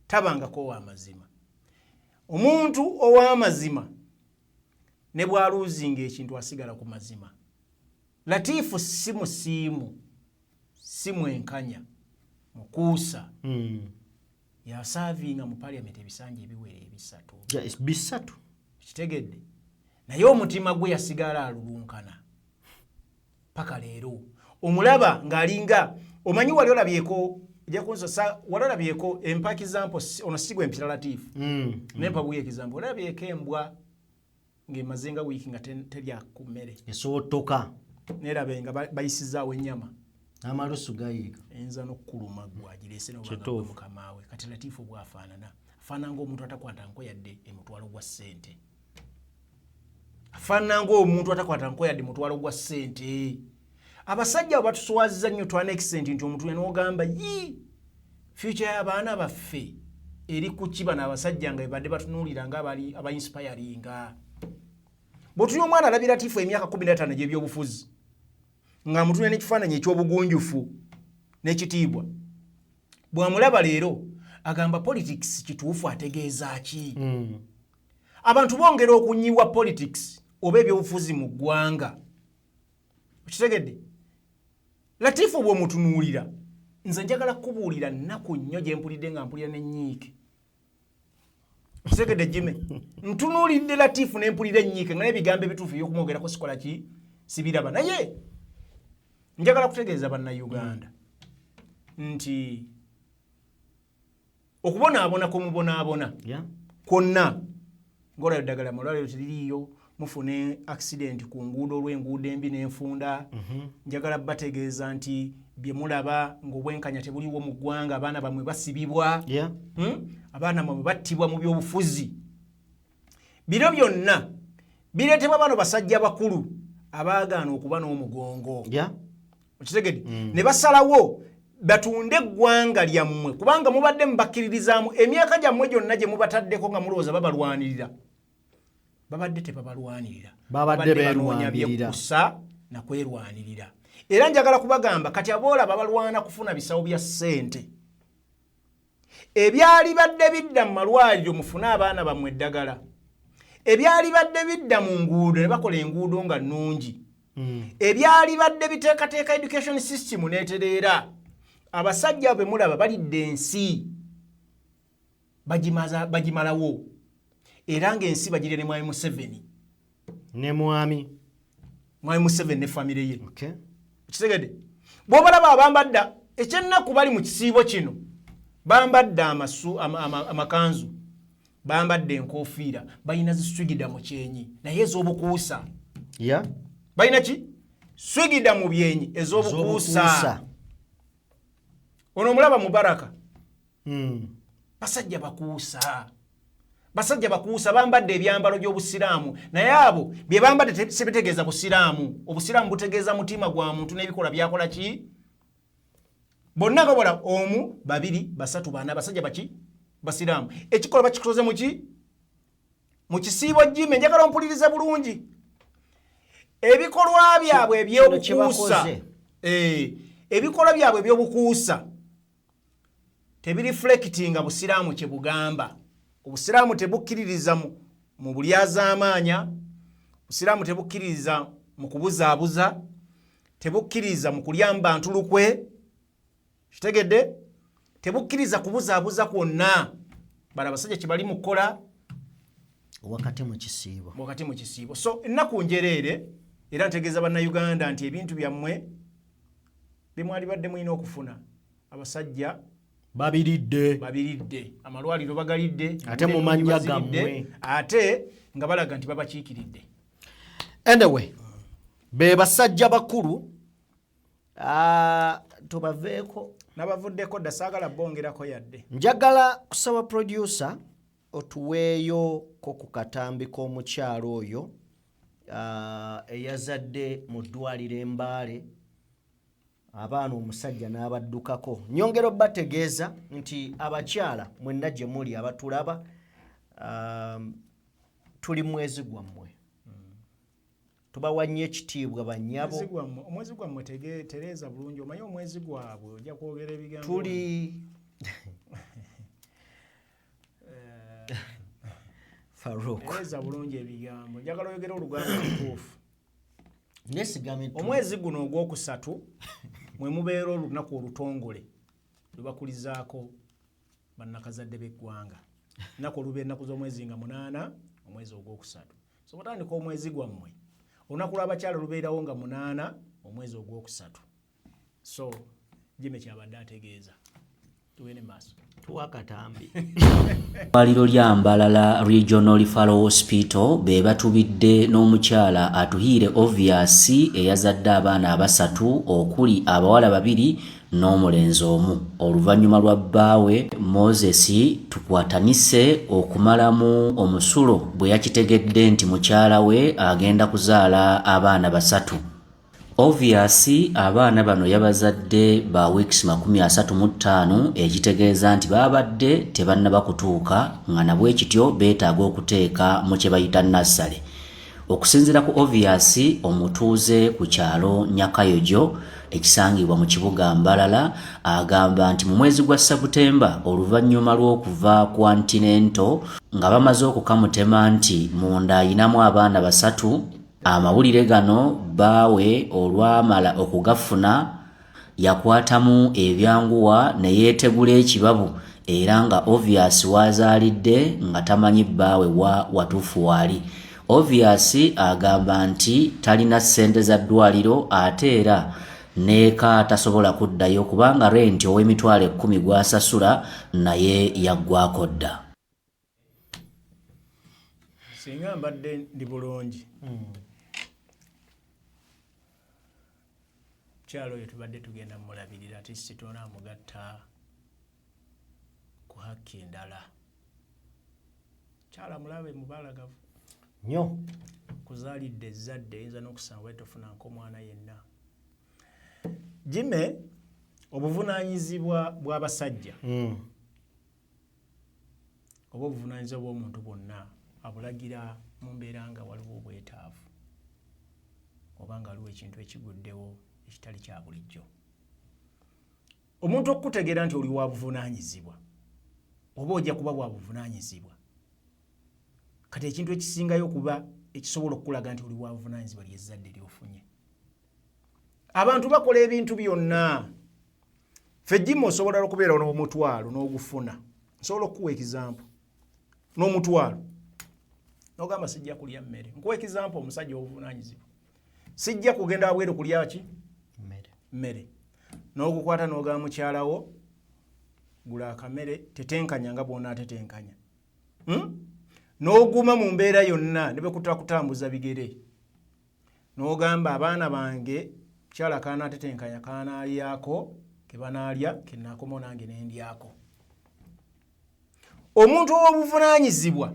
Tabangako wa mazima. Omuntu ow'amazima ne bw'aluuzinga ekintu asigala ku mazima. Latifu si musiimu, si mwenkanya, mukuusa. Yasaavinga mu parliament ebisanja ebiwere ebisatu. Bisatu. Kitegedde. Naye omutima gwe yasigala alulunkana. Paka leero. Omulaba ng'alinga omanyi wali olabyeko walabyeko empaki zampo ono sigwe empira Latifu. Nempa buye kizampo. Walabyeko embwa ng'emazenga wiiki nga terya ku mmere. Esootoka. Nerabenga bayisizaawo ennyama. Amalusu gayiga. Enza n'okkuluma gwagirese n'obanga mukamaawe. Kati Latifu bw'afaanana. Afaanana ng'omuntu atakwata nko yadde emutwalo gwa ssente. Afaanana ng'omuntu atakwata nko yadde emutwalo gwa ssente. Abasajja abo batuswaziza nnyo twana excellent nti omuntu n'ogamba future y'abaana baffe eri ku kiba n'abasajja nga badde batunuulira nga aba inspiringa. Bw'otunya omwana alabira Latifu emyaka 15 gy'ebyobufuzi nga mutunya n'ekifaananyi eky'obugunjufu n'ekitiibwa. Bw'amulaba leero agamba politics kituufu ategeeza ki? Abantu bongera okunyiwa politics oba ebyobufuzi mu ggwanga. Okitegedde? Latifu bw'omutunuulira nze njagala kukubuulira nnaku nnyo gye mpulidde nga mpulira n'ennyiike. Okitegedde Jimmy? Ntunuulidde Latifu ne mpulira ennyiike nga n'ebigambo ebituufu eby'okumwogerako sikola ki? Sibiraba. Naye njagala kutegeeza bannayuganda nti okubonaabona kumubonaabona kwonna ng'olabye eddagala malwaliro teririiyo mufune accident ku nguudo olw'enguudo embi n'enfunda. Njagala bategeeza nti bye mulaba ng'obwenkanya tebuliwo mu ggwanga, abaana bamwe basibibwa, abaana bamwe battibwa mu byobufuzi. Bino byonna bireetebwa bano basajja bakulu abaagaana okuba n'omugongo. Okitegedde? Ne basalawo batunde eggwanga lyammwe kubanga mubadde mubakkiririzaamu emyaka gyammwe gyonna gye mubataddeko nga mulowooza babalwanirira. Babadde tebabalwanirira. Babadde banoonya byekusa na kwerwanirira. Era njagala kubagamba kati aboolaba balwana kufuna bisawo bya ssente. Ebyali badde bidda mu malwaliro mufune abaana bammwe eddagala. Ebyali badde bidda mu nguudo ne bakola enguudo nga nnungi. Ebyali badde biteekateeka education system n'etereera. Abasajja be mulaba balidde ensi bagimalawo. Era ng'ensi bagirya ne Mwami Museveni. Ne Mwami Museveni ne famire ye. Kitegedde? Bw'obalaba abambadda ekyennaku bali mu kisiibo kino bambadde amakanzu, bambadde enkofiira, balina ziswigida mu kyenyi naye ez'obukuusa. Balina ki? Swigida mu byenyi ez'obukuusa. Ono mulaba Mubaraka. Basajja bakuusa. basajja bakuusa bambadde ebyambalo by'obusiraamu naye abo bye bambadde sebitegeeza busiraamu. Obusiraamu butegeeza mutima gwa muntu n'ebikola byakola ki bonna gabola omu babiri basatu bana basajja baki basiraamu. Ekikola bakikoze muki mu kisiibo Jimmy njagala ompulirize bulungi. Ebikolwa byabwe ebyobukuusa ebikola byabwe ebyobukuusa tebireflectinga busiraamu kye bugamba. Obusiraamu tebukkiririza mu bulyazaamaanya, obusiraamu tebukkiririza mu kubuzaabuza, tebukkiririza mu kulyamba ntulukwe, kitegedde, tebukkiriza kubuzaabuza kwonna. Bala basajja kye bali mu kukola wakati mu kisiibo. Wakati mu kisiibo. So ennaku njereere era ntegeeza bannayuganda nti ebintu byammwe bimwali badde mulina okufuna. Abasajja babiridde amalwaliro bagalidde ate mu mannya gammwe ate nga balaga nti babakiikiridde. Anyway, be basajja bakulu tubaveeko nabavuddeko dda saagala bongerako yadde. Njagala kusaba producer otuweeyo ko ku katambi k'omukyalo oyo eyazadde mu ddwaliro Embaale abaana omusajja n'abaddukako. Nyongera obbategeeza nti abakyala mwenna gye muli abatulaba tuli mwezi gwammwe. Tubawa nnyo ekitiibwa bannyabo. Omwezi gwammwe tereeza bulungi omanyi omwezi gwabwe ojja kwogera ebigambo. Tuli Farouk. Tereeza bulungi ebigambo. Njagala oyogera olugambo lutuufu. Omwezi guno ogwokusatu mwe mubeera olunaku olutongole lubakulizaako bannakazadde b'eggwanga. Ennaku oluba ennaku z'omwezi nga 8 omwezi ogwokusatu. So batandika omwezi gwammwe olunaku lw'abakyala lubeerawo nga 8 omwezi ogwokusatu. So Jimmy kyabadde ategeeza tuwene maaso tuwa katambi. Eddwaliro lya Mbalala Regional Referral Hospital be batubidde n'omukyala atuhiire Obvious eyazadde abaana abasatu okuli abawala 2 n'omulenzi omu. Oluvannyuma lwa bbaawe Moses tukwatanise okumalamu omusulo bwe yakitegedde nti mukyala we agenda kuzaala abaana 3. Obvious abaana bano yabazadde ba weeks 35 ekitegeeza nti babadde tebannaba kutuuka nga nabwe kityo beetaaga okuteeka mu kye bayita nursery. Okusinziira ku Obvious omutuuze ku kyalo Nyakayojo ekisangibwa mu kibuga Mbalala agamba nti mu mwezi gwa September oluvannyuma lw'okuva ku Continental nga bamaze okukamutema nti munda ayinamu abaana 3. Amawulire gano bbaawe olwamala okugafuna yakwatamu ebyanguwa ne yeetegula ekibabu era nga Obvious wazaalidde nga tamanyi bbaawe watuufu waali. Obvious agamba nti talina ssente za ddwaliro ate era neeka tasobola kuddayo kubanga renti ow'emitwalo 10 gwasasula naye yaggwako dda. Singa mbadde ndi bulungi kyalo oyo tubadde tugenda mulabirira ati situna mugatta ku hakki endala. Kyala mulabe mubalagavu nnyo kuzaalidde ezzadde eyinza n'okusanga wetofunanko omwana yenna. Jimmy, obuvunaanyizibwa bw'abasajja oba obuvunaanyizibwa bw'omuntu bwonna abulagira mu mbeera nga waliwo obwetaavu oba nga waliwo ekintu ekiguddewo ekitali kya bulijjo. Omuntu okutegeera nti oli wa buvunaanyizibwa oba ojja kuba bwa buvunaanyizibwa kati ekintu ekisingayo okuba ekisobola okulaga nti oli wa buvunaanyizibwa lyezzadde lyofunye. Abantu bakola ebintu byonna. Ffe Jimmy osobola okubeera n'omutwalo n'ogufuna. Nsobola okuwa ekizampo n'omutwalo n'ogamba sijja kulya mmere. Nkuwa ekizampo omusajja obuvunaanyizibwa sijja kugenda wabweru kulya ki mmere. N'ogukwata n'ogamba mukyalawo gula akamere tetenkanya nga bw'ona atetenkanya. N'oguma mu mbeera yonna ne bwe kutambuza bigere. N'ogamba abaana bange kyala kaana atetenkanya kaanaalyako ke banaalya ke naakomawo nange ne ndyako. omuntu ow'obuvunaanyizibwa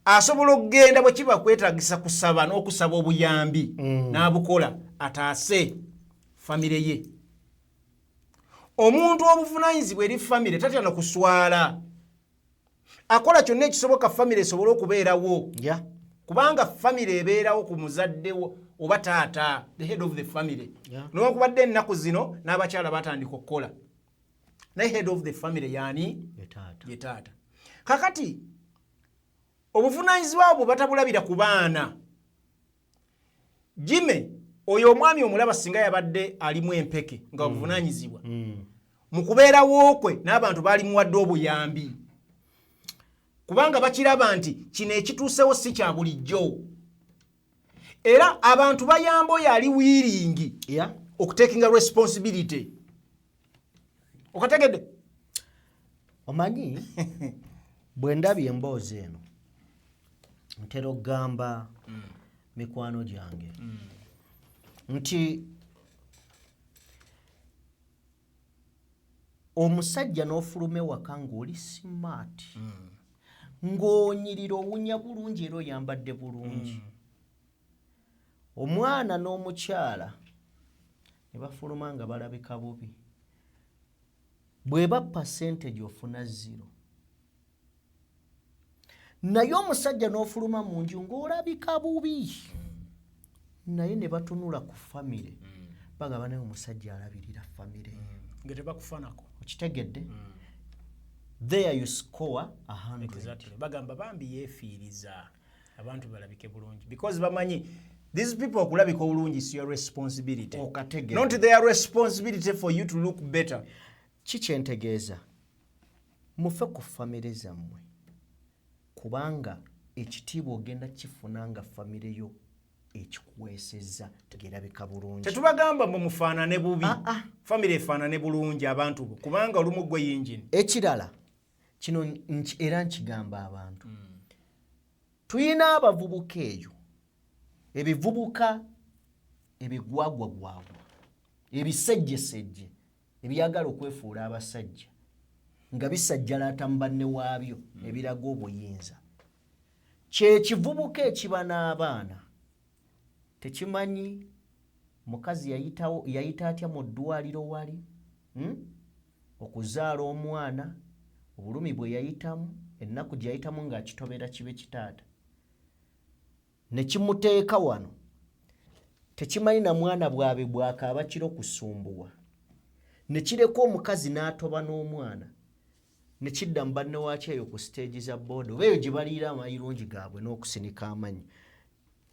asobola okugenda bwe kiba kwetaagisa kusaba n'okusaba obuyambi n'abukola ataase famire ye. Omuntu obuvunaanyizibwa eri famire tatya na kuswala, akola kyonna ekisoboka famire esobole okubeerawo, kubanga famire ebeerawo ku muzadde oba taata, the head of the family. Newankubadde ennaku zino n'abakyala batandika okukola, naye head of the family yaani ye taata. Kakati obuvunaanyizibwa bwo batabulabira ku baana. Jime oyo omwami omulaba singa yabadde alimu empeke nga obuvunaanyizibwa mu kubeerawo kwe n'abantu baali muwadde obuyambi, kubanga bakiraba nti kino ekituusewo si kya bulijjo, era abantu bayamba oyo ali wiiringi okutekinga responsibility. Okategedde? Omanyi bwe ndabye emboozi eno ntera okugamba mikwano gyange nti omusajja n'ofuluma ewaka ng'oli smart ng'onyirira owunya bulungi era oyambadde bulungi, omwana n'omukyala ne bafuluma nga balabika bubi, bw'eba percentage ofuna 0. Naye omusajja n'ofuluma mu nju ng'olabika bubi, naye ne batunula ku famire bagamba naye omusajja alabirira famire nga tebakufanako. Okitegedde? There you score 100. Exactly. Bagamba bambi yeefiiriza abantu balabike bulungi because bamanyi these people okulabika bulungi is your responsibility. Okategedde. Not their responsibility for you to look better. Kikyentegeeza mufe ku famire zammwe kubanga ekitiibwa ogenda kifunanga famire yo ekikuweesezza tegerabika bulungi. Tetubagamba mbu mufaanane bubi. Famire efaanane bulungi abantu bo kubanga olumu gwe yingini. Ekirala kino era nkigamba abantu tuyina abavubuka eyo ebivubuka ebigwagwagwagwa ebisejjesejje ebyagala okwefuula abasajja nga bisajjalaata mu banne waabyo ebiraga obuyinza. Kye kivubuka ekiba n'abaana tekimanyi mukazi yayita atya mu ddwaliro wali okuzaala omwana, obulumi bwe yayitamu, ennaku gye yayitamu ng'akitobera kibe kitaata, ne kimuteeka wano. Tekimanyi na mwana bwabe bwakaaba kiro kusumbuwa, ne kireka omukazi n'atoba n'omwana ne kidda mu banne waakyo eyo ku stage za board oba eyo gye baliira amayirungi gaabwe n'okusinika amanyi.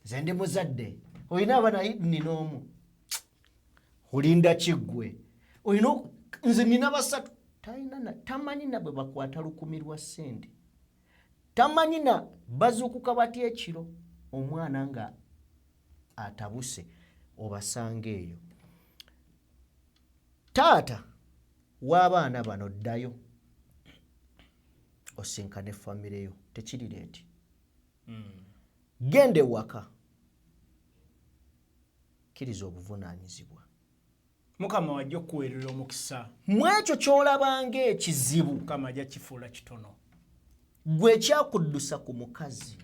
Nze ndi muzadde, olina abaana nina omu, olinda kiggwe, olina nze nina basatu, tamanyi na bwe bakwata 10 lwa ssente, tamanyi na bazuukuka batya ekiro omwana nga atabuse obasanga eyo. Taata w'abaana bano ddayo osinkane famire yo, tekiri leeti. Genda ewaka kkiriza obuvunaanyizibwa. Mukama wajja okuweerera omukisa. Mu ekyo ky'olabanga ekizibu Mukama ajja kifuula kitono. gwe kyakuddusa ku mukazi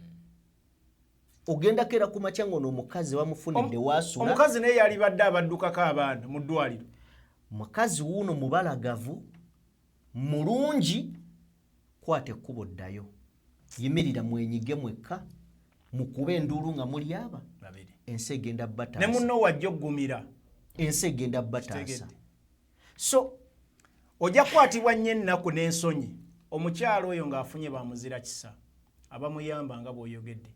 ogenda kera ku makya ng'ono omukazi bamufunidde waasula. Omukazi naye yali badde abaddukako abaana mu ddwaliro. Mukazi wuuno mubalagavu mulungi, kwata ekkubo ddayo, yimirira mwenyige mwekka mukube enduulu nga muli aba babiri. Ensi egenda bataasa. Ne munno wajja oggumira. Ensi egenda bataasa. So ojja kukwatibwa nnyo ennaku n'ensonyi. Omukyalo oyo ng'afunye bamuzira kisa abamuyamba nga bw'oyogedde,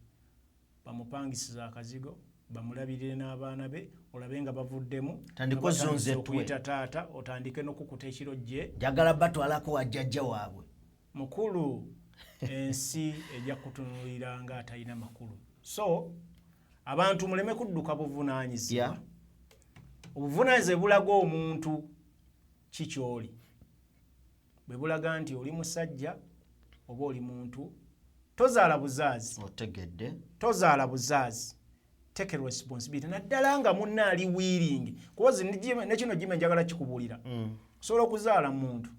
bamupangisiza akazigo, bamulabirire n'abaana be, olabe nga bavuddemu, tandika ozonze okuyita taata, otandike n'okukuta ekirojje, njagala batwalako wajjajja waabwe. Mukulu, ensi ejja kutunuulira nga atalina makulu. So abantu muleme kudduka buvunaanyizibwa. Obuvunaanyizibwa bulaga omuntu kikyoli. Bwe bulaga nti oli musajja oba oli muntu, tozaala buzaazi. Otegedde. Tozaala buzaazi. Take responsibility. Naddala nga munna ali wiiringi. Kuba ne kino Jimmy njagala kikubuulira. Osobola okuzaala muntu.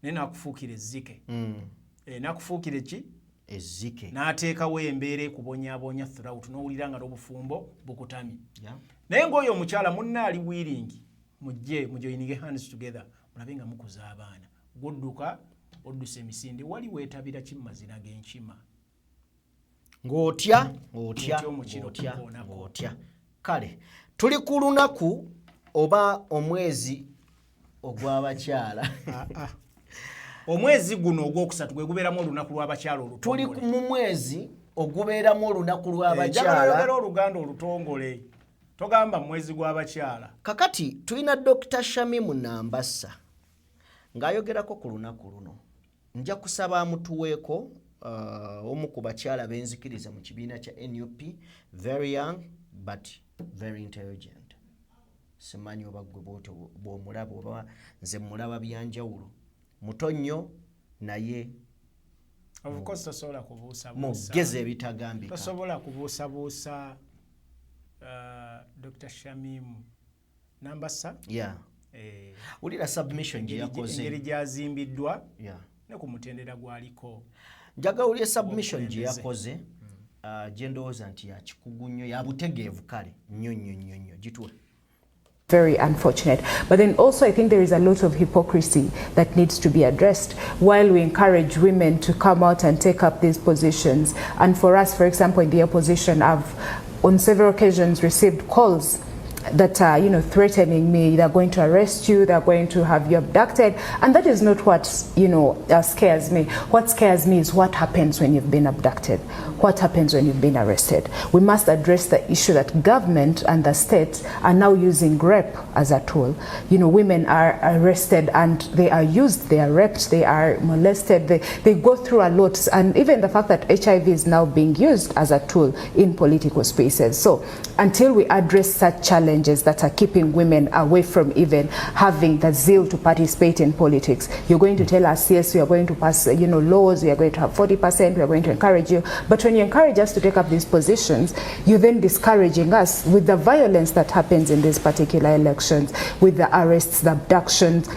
naye nakufuukira ezzike nakufuukira ki ezzike n'ateekawo embeera ekubonyaabonya throughout n'owulira nga n'obufumbo bukutamye naye ng'oyo omukyala munna ali willing mujje mujoyininge hands together mulabe nga mukuza abaana gudduka oddusa emisinde wali weetabira ki mu mazina g'enkima ng'otya kale tuli ku lunaku oba omwezi ogw'abakyala omwezi guno ogwokusatu gwe gubeeramu olunaku lw'abakyala olutongole tuli mu mwezi ogubeeramu olunaku lw'abakyala oluganda olutongole togamba mwezi gw'abakyala kakati tulina Dr. Shamim Nambassa ng'ayogerako ku lunaku luno nja kusaba amutuweeko omu ku bakyala benzikiriza mu kibiina kya NUP very young but very intelligent simanyi oba gwe bw'omulaba oba nze mulaba byanjawulo muto nnyo naye of course tosobola kubuusabuusa mugeze ebitagambika tosobola kubuusabuusa Dr. Shamim Nambassa ulira submission gye yakoze engeri gyazimbiddwa ne ku mutendera gwaliko njaga ulira submission gye yakoze gye ndowooza nti ya kikugu nnyo ya butegeevu kale nnyo gituwe. Very unfortunate. But then also I think there is a lot of hypocrisy that needs to be addressed while we encourage women to come out and take up these positions. And for us, for example, in the opposition, I've on several occasions received calls that are, threatening me. They're going to arrest you. They're going to have you abducted. And that is not what, scares me. What scares me is what happens when you've been abducted. What happens when you've been arrested. We must address the issue that government and the state are now using rape as a tool. Women are arrested and they are used, they are raped, they are molested, they go through a lot. And even the fact that HIV is now being used as a tool in political spaces. So until we address such challenges that are keeping women away from even having the zeal to participate in politics, you're going to tell us, yes, we are going to pass, laws, we are going to have 40%, we are going to encourage you. But when you encourage us to take up these positions, you're then discouraging us with the violence that happens in these particular elections, with the arrests, the abductions.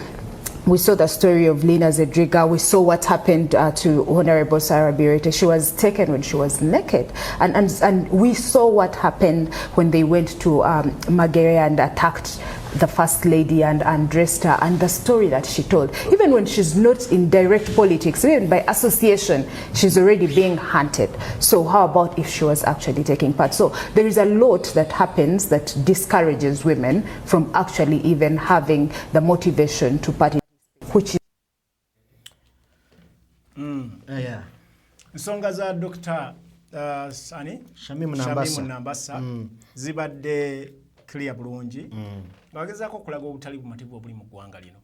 We saw the story of Lina Zedriga. We saw what happened to Honorable Sarah Birete. She was taken when she was naked. And we saw what happened when they went to Magere and attacked the First Lady and dressed her, and the story that she told. Even when she's not in direct politics, even by association, she's already being hunted. So how about if she was actually taking part? So there is a lot that happens that discourages women from actually even having the motivation to participate. Which is nsonga za Dr. Shamim Nambassa zibadde clear bulungi bagezaako okulaga obutali bumativu obuli mu ggwanga lino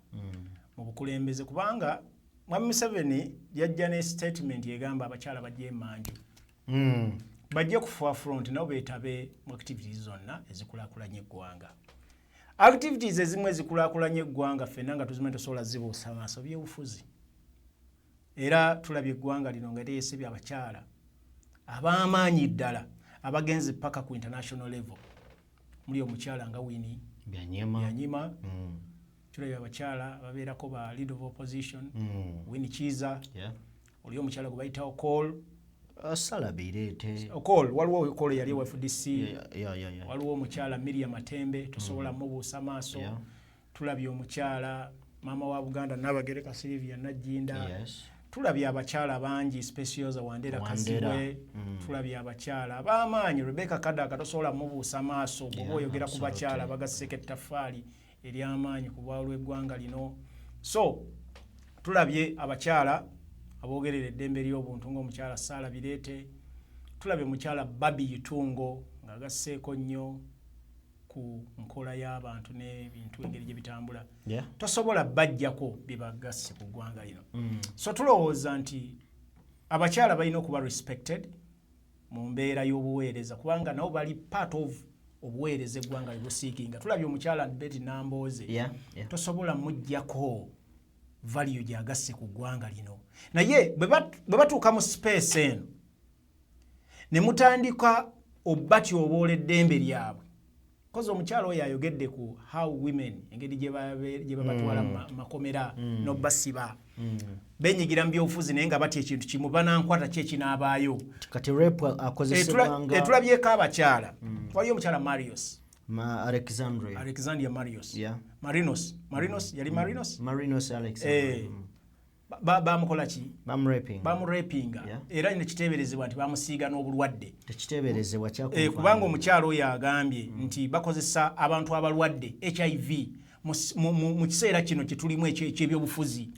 mu bukulembeze kubanga Mwami Museveni yajja ne statement egamba abakyala bajje emanju bajje kufuwa front nabo beetabe mu activities zonna ezikulaakulanya eggwanga. Activities ezimu ezikulaakulanya eggwanga ffenna nga tuzimanyi tosobola zibuusa maaso by'obufuzi. Era tulabye eggwanga lino nga lyesebya abakyala ab'amaanyi ddala abagenze paka ku international level. Muli omukyala nga Winnie Byanyima. Tulabye abakyala babeerako ba leader of opposition. Winnie Kiza. Oli omukyala gwe bayitawo Call. Salabirete. Okol waliwo Okol yali wa FDC. Waliwo omukyala Miriam Matembe tosobola mubuusa maaso. Tulabye omukyala mama wa Buganda Nabagereka Sylvia Najinda. Tulabye abakyala bangi Specioza Wandera Kasibwe. Tulabye abakyala ab'amaanyi Rebecca Kadaka tosobola mubuusa maaso bw'oba oyogera ku bakyala bagaseke ettaffaali ery'amaanyi ku bwalu eggwanga lino. So tulabye abakyala abogerera eddembe ly'obuntu ng'omukyala Sala Birete. Tulabye omukyala Babi Itungo ng'agasseeko nnyo ku nkola y'abantu n'ebintu engeri gye bitambula. Tosobola bajjako bibagasse ku ggwanga lino. So tulowooza nti abakyala balina okuba respected mu mbeera y'obuweereza kubanga nabo bali part of obuweereza eggwanga lye busiikinga. Tulabye omukyala Betty Nambooze. Tosobola mujjako value gyagasse ku ggwanga lino. Naye bwe batuuka mu space eno ne mutandika obbatyooboola eddembe lyabwe kozi omukyalo oyo ayogedde ku how women engeri gye babatwala makomera n'obasiba benyigira mu byobufuzi naye nga batya ekintu kimu banankwata ki ekinaabaayo kati rape akozesebwanga tulabyeko abakyala waliyo omukyala Marius Alexandria Marius yeah. Marinos yali Marinos Alexandria bamukola ki bamurapinga Yeah. era nekiteeberezebwa nti bamusiiga n'obulwadde tekiteeberezebwa kubanga omukyalo oyo agambye nti bakozesa abantu abalwadde HIV mu kiseera kino kyetulimu ekyebyobufuzi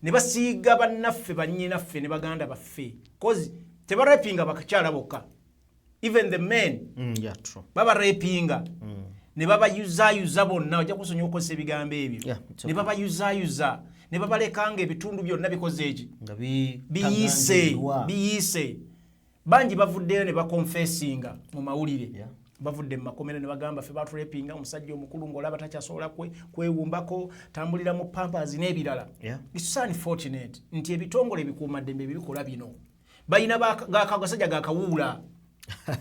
ne basiiga bannaffe bannyinaffe ne baganda baffe kozi tebarapinga bakakyala bokka even the men babarapinga ne babayuzayuza bonna ojja kusonyiwa okukozesa ebigambo ebyo ne babayuzayuza ne babalekanga ebitundu byonna bikoze eki biyise bangi bavuddeyo ne bakonfesinga mu mawulire bavudde mu makomera ne bagamba ffe baturepinga omusajja omukulu ng'olaba takyasobola kwewumbako tambulira mu pampers n'ebirala it's unfortunate nti ebitongole ebikuumaddembe ebibikola bino balina gasajja gakawuula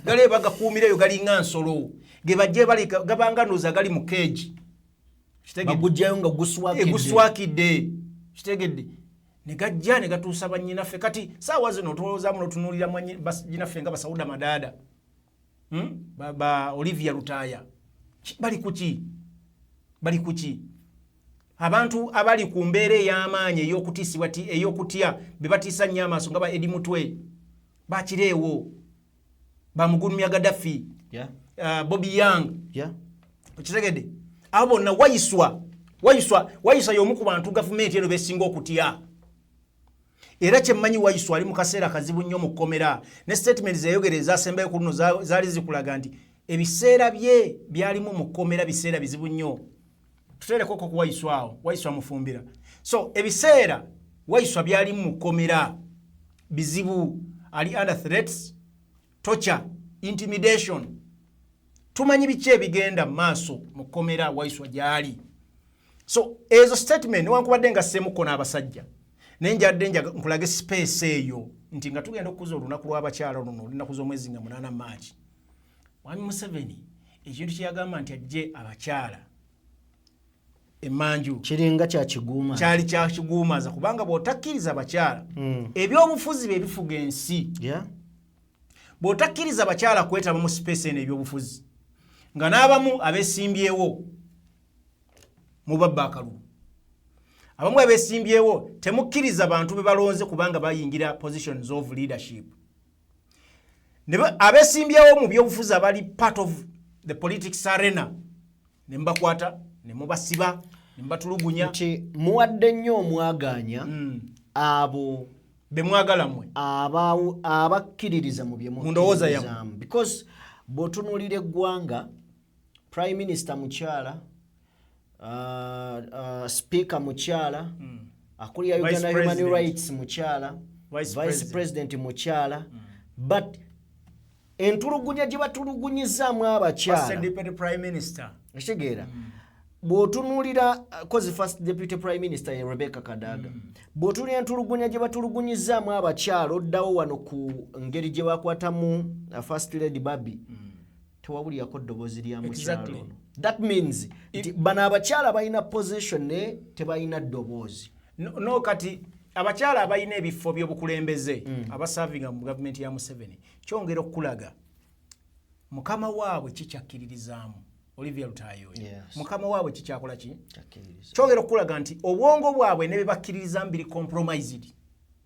gale bagakuumireyo galinga nsolo ge bajje gabanga ndooza gali mu keegi bagujjayo nga guswakidde kitegedde ne gajja ne gatuusa bannyinaffe kati saawa zino otolowoozaamu n'otunuulira bannyinaffe nga basawuda madaada ba Olivia Lutaya bali kuki abantu abali ku mbeera ey'amaanyi ey'okutya be batiisa nnyo amaaso nga ba Edi Mutwe bakireewo bamugulumya Gaddafi Bobby Young okitegedde abo bonna wayiswa y'omu ku bantu gavumenti eno besinga okutya era kyemmanyi wayiswa ali mu kaseera kazibu nnyo mu kkomera ne statement zeyogere ezasembayo ku luno zaali zikulaga nti ebiseera bye byalimu mu kkomera biseera bizibu nnyo tuterekoko ku wayiswa mufumbira so ebiseera wayiswa byalimu mu kkomera bizibu ali under threats torture intimidation tumanyi biki ebigenda mu maaso mu kkomera wayiswa gyali so ezo statement newankubadde nga ssemuko n'abasajja nenjadde nkulage space eyo nti nga tugenda okukuza olunaku lw'abakyala luno olunaku z'omwezi nga 8 Maachi Mwami Museveni ekintu kyeyagamba nti ajje abakyala emanju kiringa kyali kyakiguumaza kubanga bw'otakkiriza abakyala ebyobufuzi bye bifuga ensi bw'otakkiriza abakyala kwetaba mu space eno ebyobufuzi nga n'abamu abeesimbyewo mu babba akalulu abamu abesimbyewo temukkiriza bantu be balonze kubanga bayingira positions of leadership abesimbyewo mu byobufuzi abali part of the politics arena ne mbakwata ne mubasiba ne mbatulugunya nti muwadde nnyo omwaganya abo be mwagala mmwe abakkiririza mu bye mundowooza yammwe because bw'otunuulira eggwanga prime minister mukyala speaker mukyala akulira Uganda Human Rights mukyala vice president mukyala but entulugunya gye batulugunyizaamu abakyala deputy prime minister ekitegeera bw'otunuulira kozi first deputy prime minister ye Rebecca Kadaga bw'otunuulira entulugunya gye batulugunyizaamu abakyala oddawo wano ku ngeri gye bakwatamu first lady Babi tewawulirako ddoboozi lya mukyala ono that means bano abakyala balina position ne tebalina ddoboozi no kati abakyala abalina ebifo by'obukulembeze abasavinga mu gavumenti ya Museveni kyongera okulaga mukama waabwe kikyakkiririzaamu Olivia Lutayo mukama waabwe kikyakola ki kyongera okulaga nti obwongo bwabwe ne be bakkiririzaamu biri compromised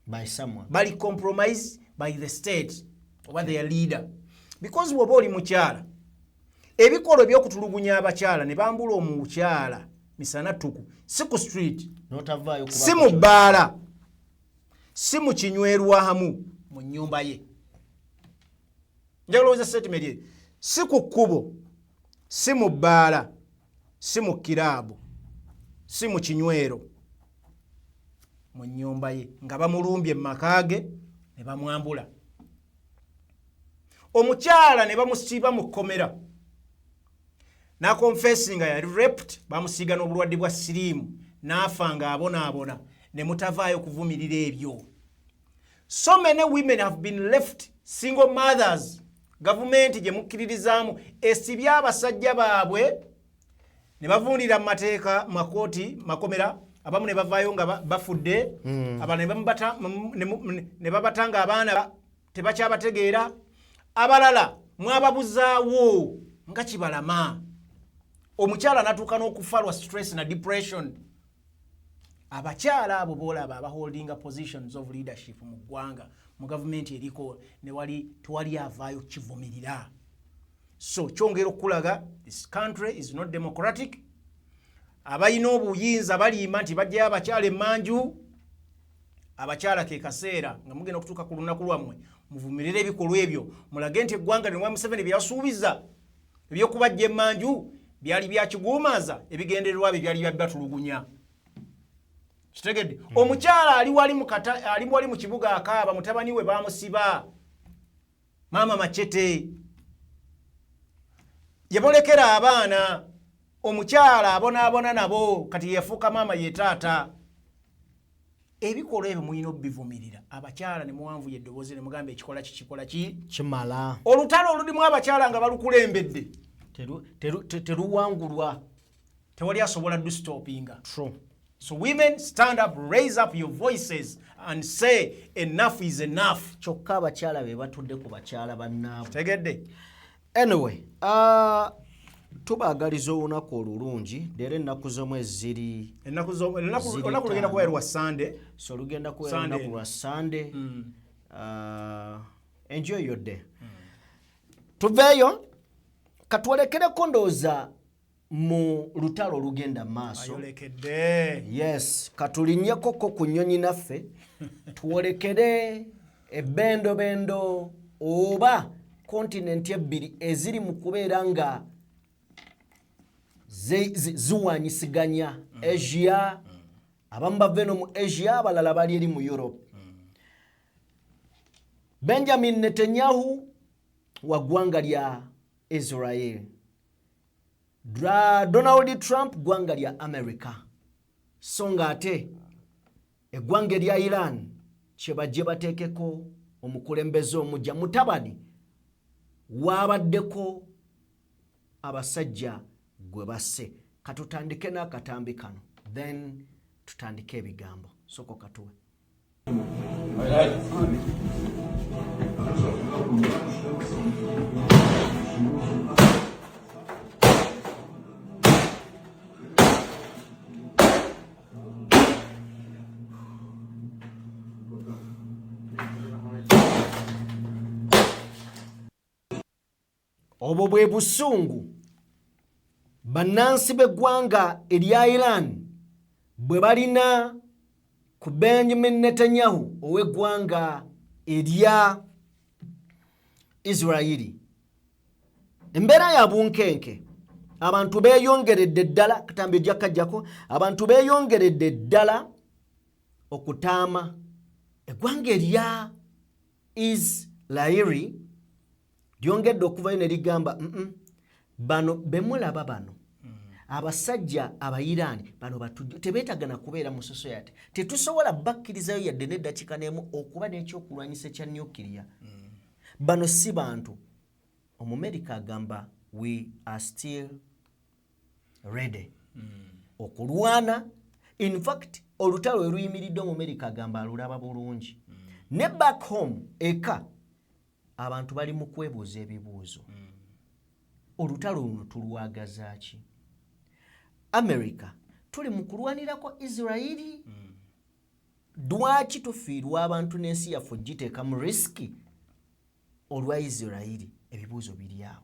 by someone bali compromised by the state oba their leader because bw'oba oli mukyala ebikolo by'okutulugunya abakyala ne bambula omukyala misana tuku si ku street si mu bbaala si mu kinywerwamu mu nnyumba ye njagalowooza statement ye si ku kkubo si mu bbaala si mu kiraabu si mu kinywero mu nnyumba ye nga bamulumbye mu maka ge ne bamwambula omukyala ne bamusiiba mu kkomera n'akonfesinga yali raped bamusiiga n'obulwadde bwa siriimu n'afa nga abonaabona ne mutavaayo kuvumirira ebyo so many women have been left single mothers gavumenti gye mukkiririzaamu esibye abasajja baabwe ne bavundira mu mateeka makooti makomera abamu ne bavaayo nga bafudde abalala ne babata nga abaana tebakyabategeera abalala mwababuzaawo nga kibalama omukyala natuuka n'okufa lwa stress na depression abakyala abo boolaba abaholdinga positions of leadership mu ggwanga mu gavumenti eriko tewali avaayo kivumirira so kyongera okulaga this country is not democratic abalina obuyinza baliima nti bajjayo abakyala emmanju abakyala ke kaseera nga mugenda okutuuka ku lunaku lwammwe muvumirire ebikolwa ebyo mulage nti eggwanga lino Museveni byasuubiza ebyokubajja emmanju byali byakiguumaaza ebigendererwa bye byali byabatulugunya kitegedde omukyala ali wali mu kibuga akaaba mutabani we bamusiba maama Machete yebolekera abaana omukyala abonaabona nabo kati yefuuka maama ye taata ebikolwa ebyo mulina obivumirira abakyala ne muwanvuya eddoboozi ne mugamba ekikola kikikola kimala olutalo olulimu abakyala nga balukulembedde teruwangulwa tewali asobola dustopinga so women stand up, raise up your voices and say enough is enough kyokka abakyala be batudde ku bakyala bannaabwe tegedde anyway tubaagaliza olunaku olulungi leero ennaku z'omwezi ziri olunaku lugenda kuba lwa Sunday so lugenda kuba olunaku lwa Sunday enjoy your day tuveeyo katwolekereko ndowooza mu lutalo olugenda maaso yes katulinnyeko ku nnyonyi naffe twolekere ebbendobendo oba kontinenti ebbiri eziri mu kubeera nga ziwanyisiganya Asia abamu bava eno mu Asia abalala bali eri mu Europe Benjamin Netanyahu wa ggwanga lya Israel Donald Trump ggwanga lya America so nga ate eggwanga lya Iran kye bajje bateekeko omukulembeze omujja mutabani wabaddeko abasajja gwe basse katutandike n'akatambi kano then tutandike ebigambo soko katuwe obwo bwe busungu bannansi b'eggwanga erya Iran bwe balina ku Benjamin Netanyahu ow'eggwanga erya Israeli embeera ya bunkenke abantu beeyongeredde ddala katambi ejja kajjako abantu beeyongeredde ddala okutaama eggwanga erya Israeli lyongedde okuvayo ne ligamba bano bemulaba bano abasajja abayiraani bano tebeetagana kubeera mu society tetusobola bakkirizayo yadde n'eddakiika n'emu okuba n'ekyokulwanyisa ekya nuclear bano si bantu Omumerika agamba we are still ready okulwana in fact olutalo eruyimiridde Omumerika agamba alulaba bulungi ne back home eka abantu bali mu kwebuuza ebibuuzo olutalo luno tulwagaza ki America tuli mu kulwanirako Israeli dwaki tufiirwa abantu n'ensi yaffe giteeka mu risiki olwa Israeli ebibuuzo biri awo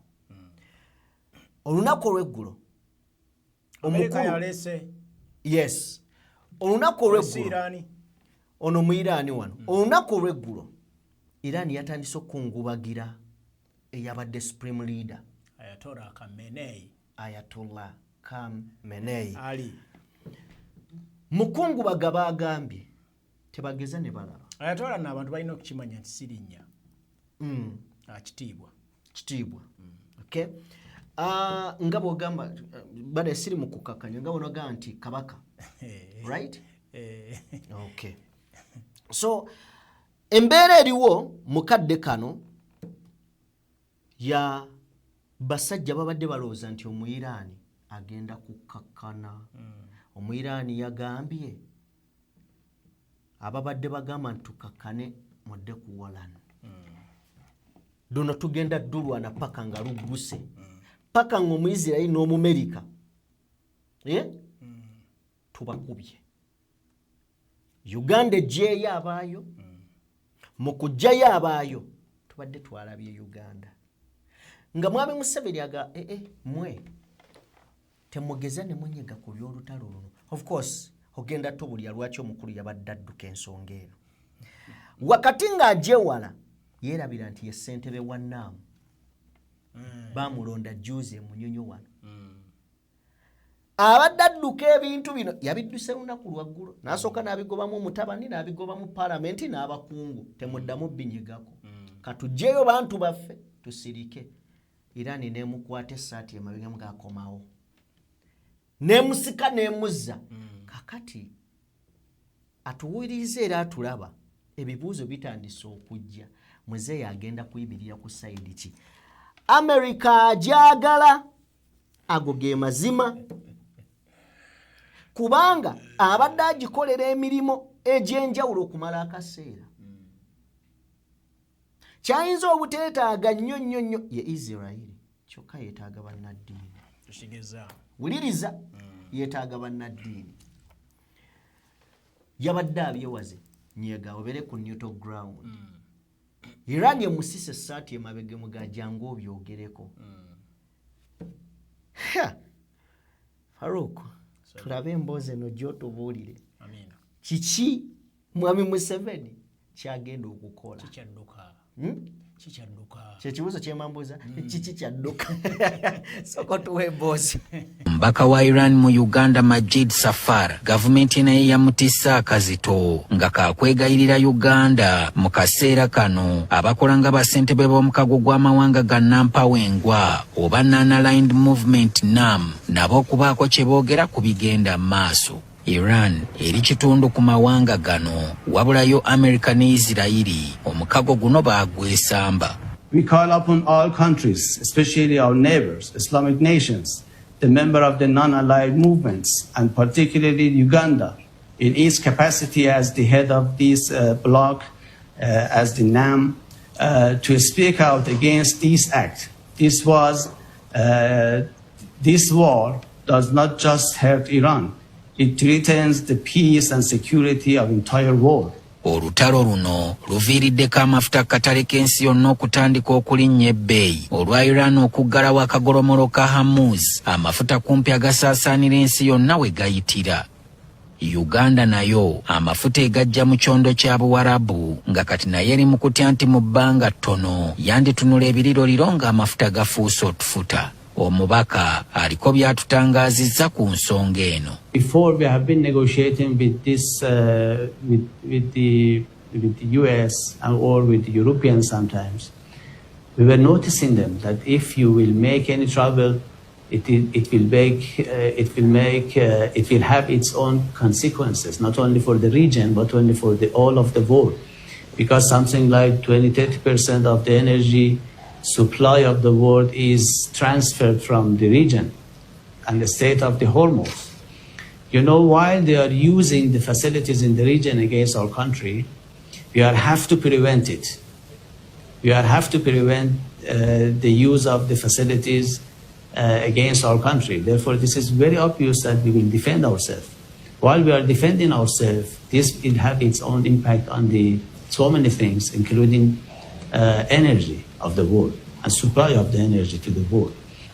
olunaku olw'eggulo yes olunaku olw'eggulo ono mu Iraani wano olunaku olw'eggulo Iran yatandise okungubagira eyabadde supreme leader Ayatollah Khamenei ali mukungubaga bagambye tebageza ne balaba Ayatollah n'abantu balina okukimanya nti sirinnya kitiibwa okay nga bw'ogamba bada siri mu kukakanya nga bw'onagamba nti kabaka right okay so embeera eriwo mukadde kano ya basajja babadde balowooza nti Omuyiraani agenda kukakkana. Omuyiraani yagambye ababadde bagamba nti tukakkane mudde kuwalana. Luno tugenda ddulwana paka nga lugguse. Paka ng'Omuyisirayiri n'Omumerika tubakubye. Uganda ejjeeyo abaayo, mu kujjayo abaayo tubadde twalabye Uganda. Nga Mwami Museveni mwe temugeza ne munyega ku by'olutalo luno. Of course ogenda tobulya lwaki omukulu yabadde adduka ensonga eno. Wakati ng'ajewala yeerabira nti ye ssentebe wa Naamu baamulonda juuzi Munyonyo wano. Abadde adduka ebintu bino yabidduse lunaku lwaggulu n'asooka n'abigobamu Mutabani n'abigobamu Paalamenti n'abakungu temuddamu binyegako. Katujjeyo bantu baffe tusirike. Irani nemukwata essaati emabega ng'akomawo nemusika nemuzza. Kakati atuwuliriza era atulaba ebibuuzo bitandise okujja. Muzeeyi agenda kuyibirira ku sayidi ki? America agyagala ago ge mazima kubanga abadde agikolera emirimu egy'enjawulo okumala akaseera. Kyayinza obuteetaaga nnyo ye Isirayiri kyokka yeetaaga bannaddiini. Wuliriza, yeetaaga bannaddiini. Yabadde abyewaze nyega obere ku neutral ground. Iran emusise essaati emabega mugajjangu obyogereko. Farouk, tulabe emboozi eno gy'otubuulire. Kiki Mwami Museveni kyagenda okukola? Kyekibuuzo kyemambuuza kiki kyadduka? Soko tuwe emboozi. Mbaka wa Iran mu Uganda Majid Safar gavumenti naye yamutisa akazito nga kakwegayirira Uganda mu kaseera kano abakola nga basentebe b'omukago gw'amawanga ga Nampawengwa oba Non-Aligned Movement NAM nabo okubaako kye boogera ku bigenda maaso. Iran eri kitundu ku mawanga gano wabulayo America ne Isirayiri omukago guno baagwesamba. We call upon all countries, especially our neighbors, Islamic nations, the member of the non-allied movements, and particularly Uganda, in its capacity as the head of this bloc, as the NAM, to speak out against this act. This war does not just hurt Iran. It threatens the peace and security of the entire world. Olutalo luno luviiriddeko amafuta katale k'ensi yonna okutandika okulinnya ebbeeyi olwa Iran okuggalawo akagolomolo ka Hormuz, amafuta kumpi agasaasaanira ensi yonna we gayitira. Uganda nayo amafuta egajja mu kyondo kya Buwarabu nga kati naye eri mu kutya nti mu bbanga ttono yanditunula ebiriroliro ng'amafuta gafuuse otufuta. Omubaka aliko byatutangaazizza ku nsonga eno. Before we have been negotiating with this with the US or with the Europeans sometimes, we were noticing them that if you will make any trouble, it will have its own consequences, not only for the region but only for the all of the world, because something like 20-30% of the energy supply of the world is transferred from the region and the state of the Hormuz. You know, while they are using the facilities in the region against our country, we have to prevent it. We have to prevent the use of the facilities against our country. Therefore, this is very obvious that we will defend ourselves. While we are defending ourselves, this will have its own impact on so many things, including energy of the world and supply of the energy to the world.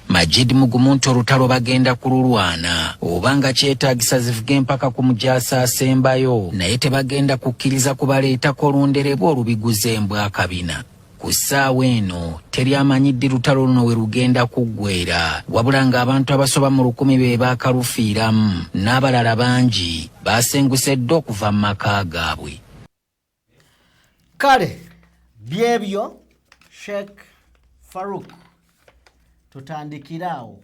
Majid Mugumuntu olutalo bagenda kululwana obanga kyetaagisa zivuge mpaka ku mujaasa asembayo naye tebagenda kukkiriza kubaleetako olunderebwa olubiguze embwa akabina. Ku ssaawa eno teri amanyidde lutalo luno we lugenda kuggweera wabula ng'abantu abasoba mu 1000 be baakalufiiramu n'abalala bangi baasenguseddwa okuva mu maka gaabwe. Kale byebyo Sheikh Farouk tutandikiraawo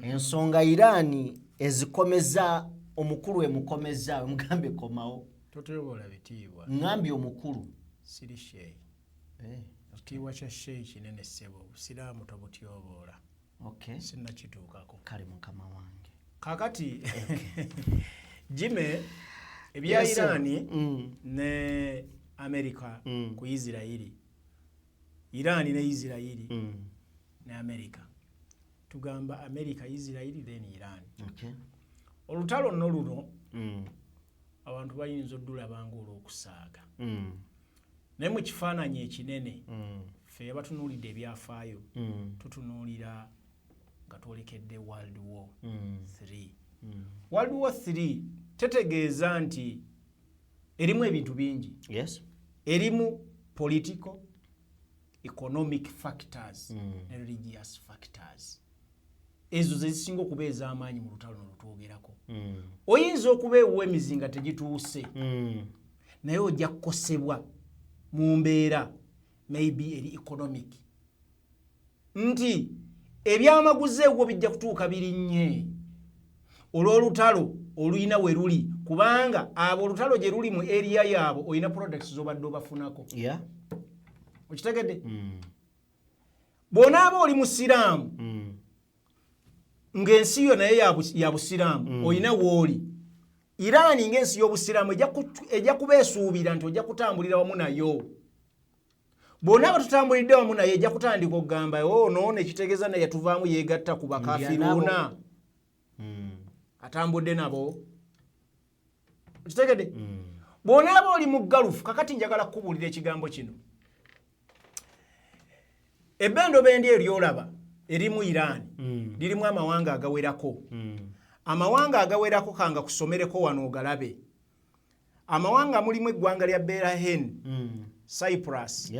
ensonga Irani ezikomeza omukulu emukomeza mugambe komawo totobola bitiibwa ngambye omukulu siri sheyi Kiwa cha sheyi kinene ssebo obusiraamu tobutyoboola. Okay. Sinnakituukako. Kale mukama wange. Kakati Jime ebya Irani ne Amerika ku Israeli. Irani ne Israeli ne Amerika. Tugamba Amerika, Israeli then Iran. Okay. Olutalo nno luno abantu bayinza oddulabanga olw'okusaaga. Naye mu kifaananyi ekinene ffe abatunuulidde ebyafaayo tutunuulira nga twolekedde World War 3. World War 3 tetegeeza nti erimu ebintu bingi. Yes. Erimu political, economic factors ne religious factors. Ezo ze zisinga okuba ez'amaanyi mu lutalo nolutwogerako. Oyinza okubeewa emizinga tegituuse naye ojja kukosebwa mu mbeera maybe eri economic nti ebyamaguzi ewo bijja kutuuka birinnye olw'olutalo oluyina we luli kubanga abo olutalo gye luli mu area yaabo oyina products z'obadde obafunako. Yeah. Okitegedde? Bw'onaaba oli musiraamu ng'ensi yo naye ya busiraamu oyina w'oli. Irani ng'ensi y'obusiraamu ejja kubeesuubira nti ojja kutambulira wamu nayo. Bw'onaaba tutambulidde wamu naye ejja kutandika okugamba noono ekitegeeza naye yatuvaamu yeegatta ku bakafiruuna. Atambudde nabo. Okitegedde? Bw'onaaba oli mu galufu, kakati njagala kukubuulira ekigambo kino. Ebbendobendi eryolaba erimu Irani lirimu amawanga agawerako. Amawanga agawerako kanga kusomereko wano ogalabe. Amawanga mulimu eggwanga lya Bahrain, Cyprus,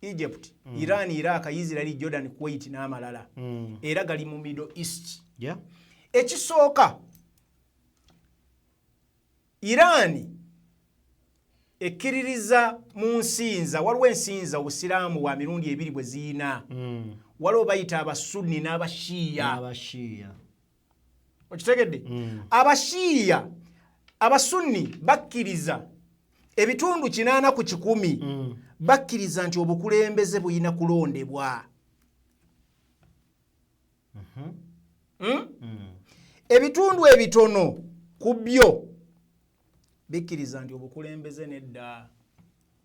Egypt, Iran, Iraq, Israel, Jordan, Kuwait n'amalala. Era gali mu Middle East. Ekisooka Iran ekkiririza mu nsinza, waliwo ensinza obusiraamu wa mirundi ebiri bwe ziina. Waliwo bayita abasunni n'abashiya. Okitegedde? Abashiya, abasunni bakkiriza ebitundu 80 ku 100 bakkiriza nti obukulembeze buyina kulondebwa. Ebitundu ebitono ku byo bikkiriza nti obukulembeze nedda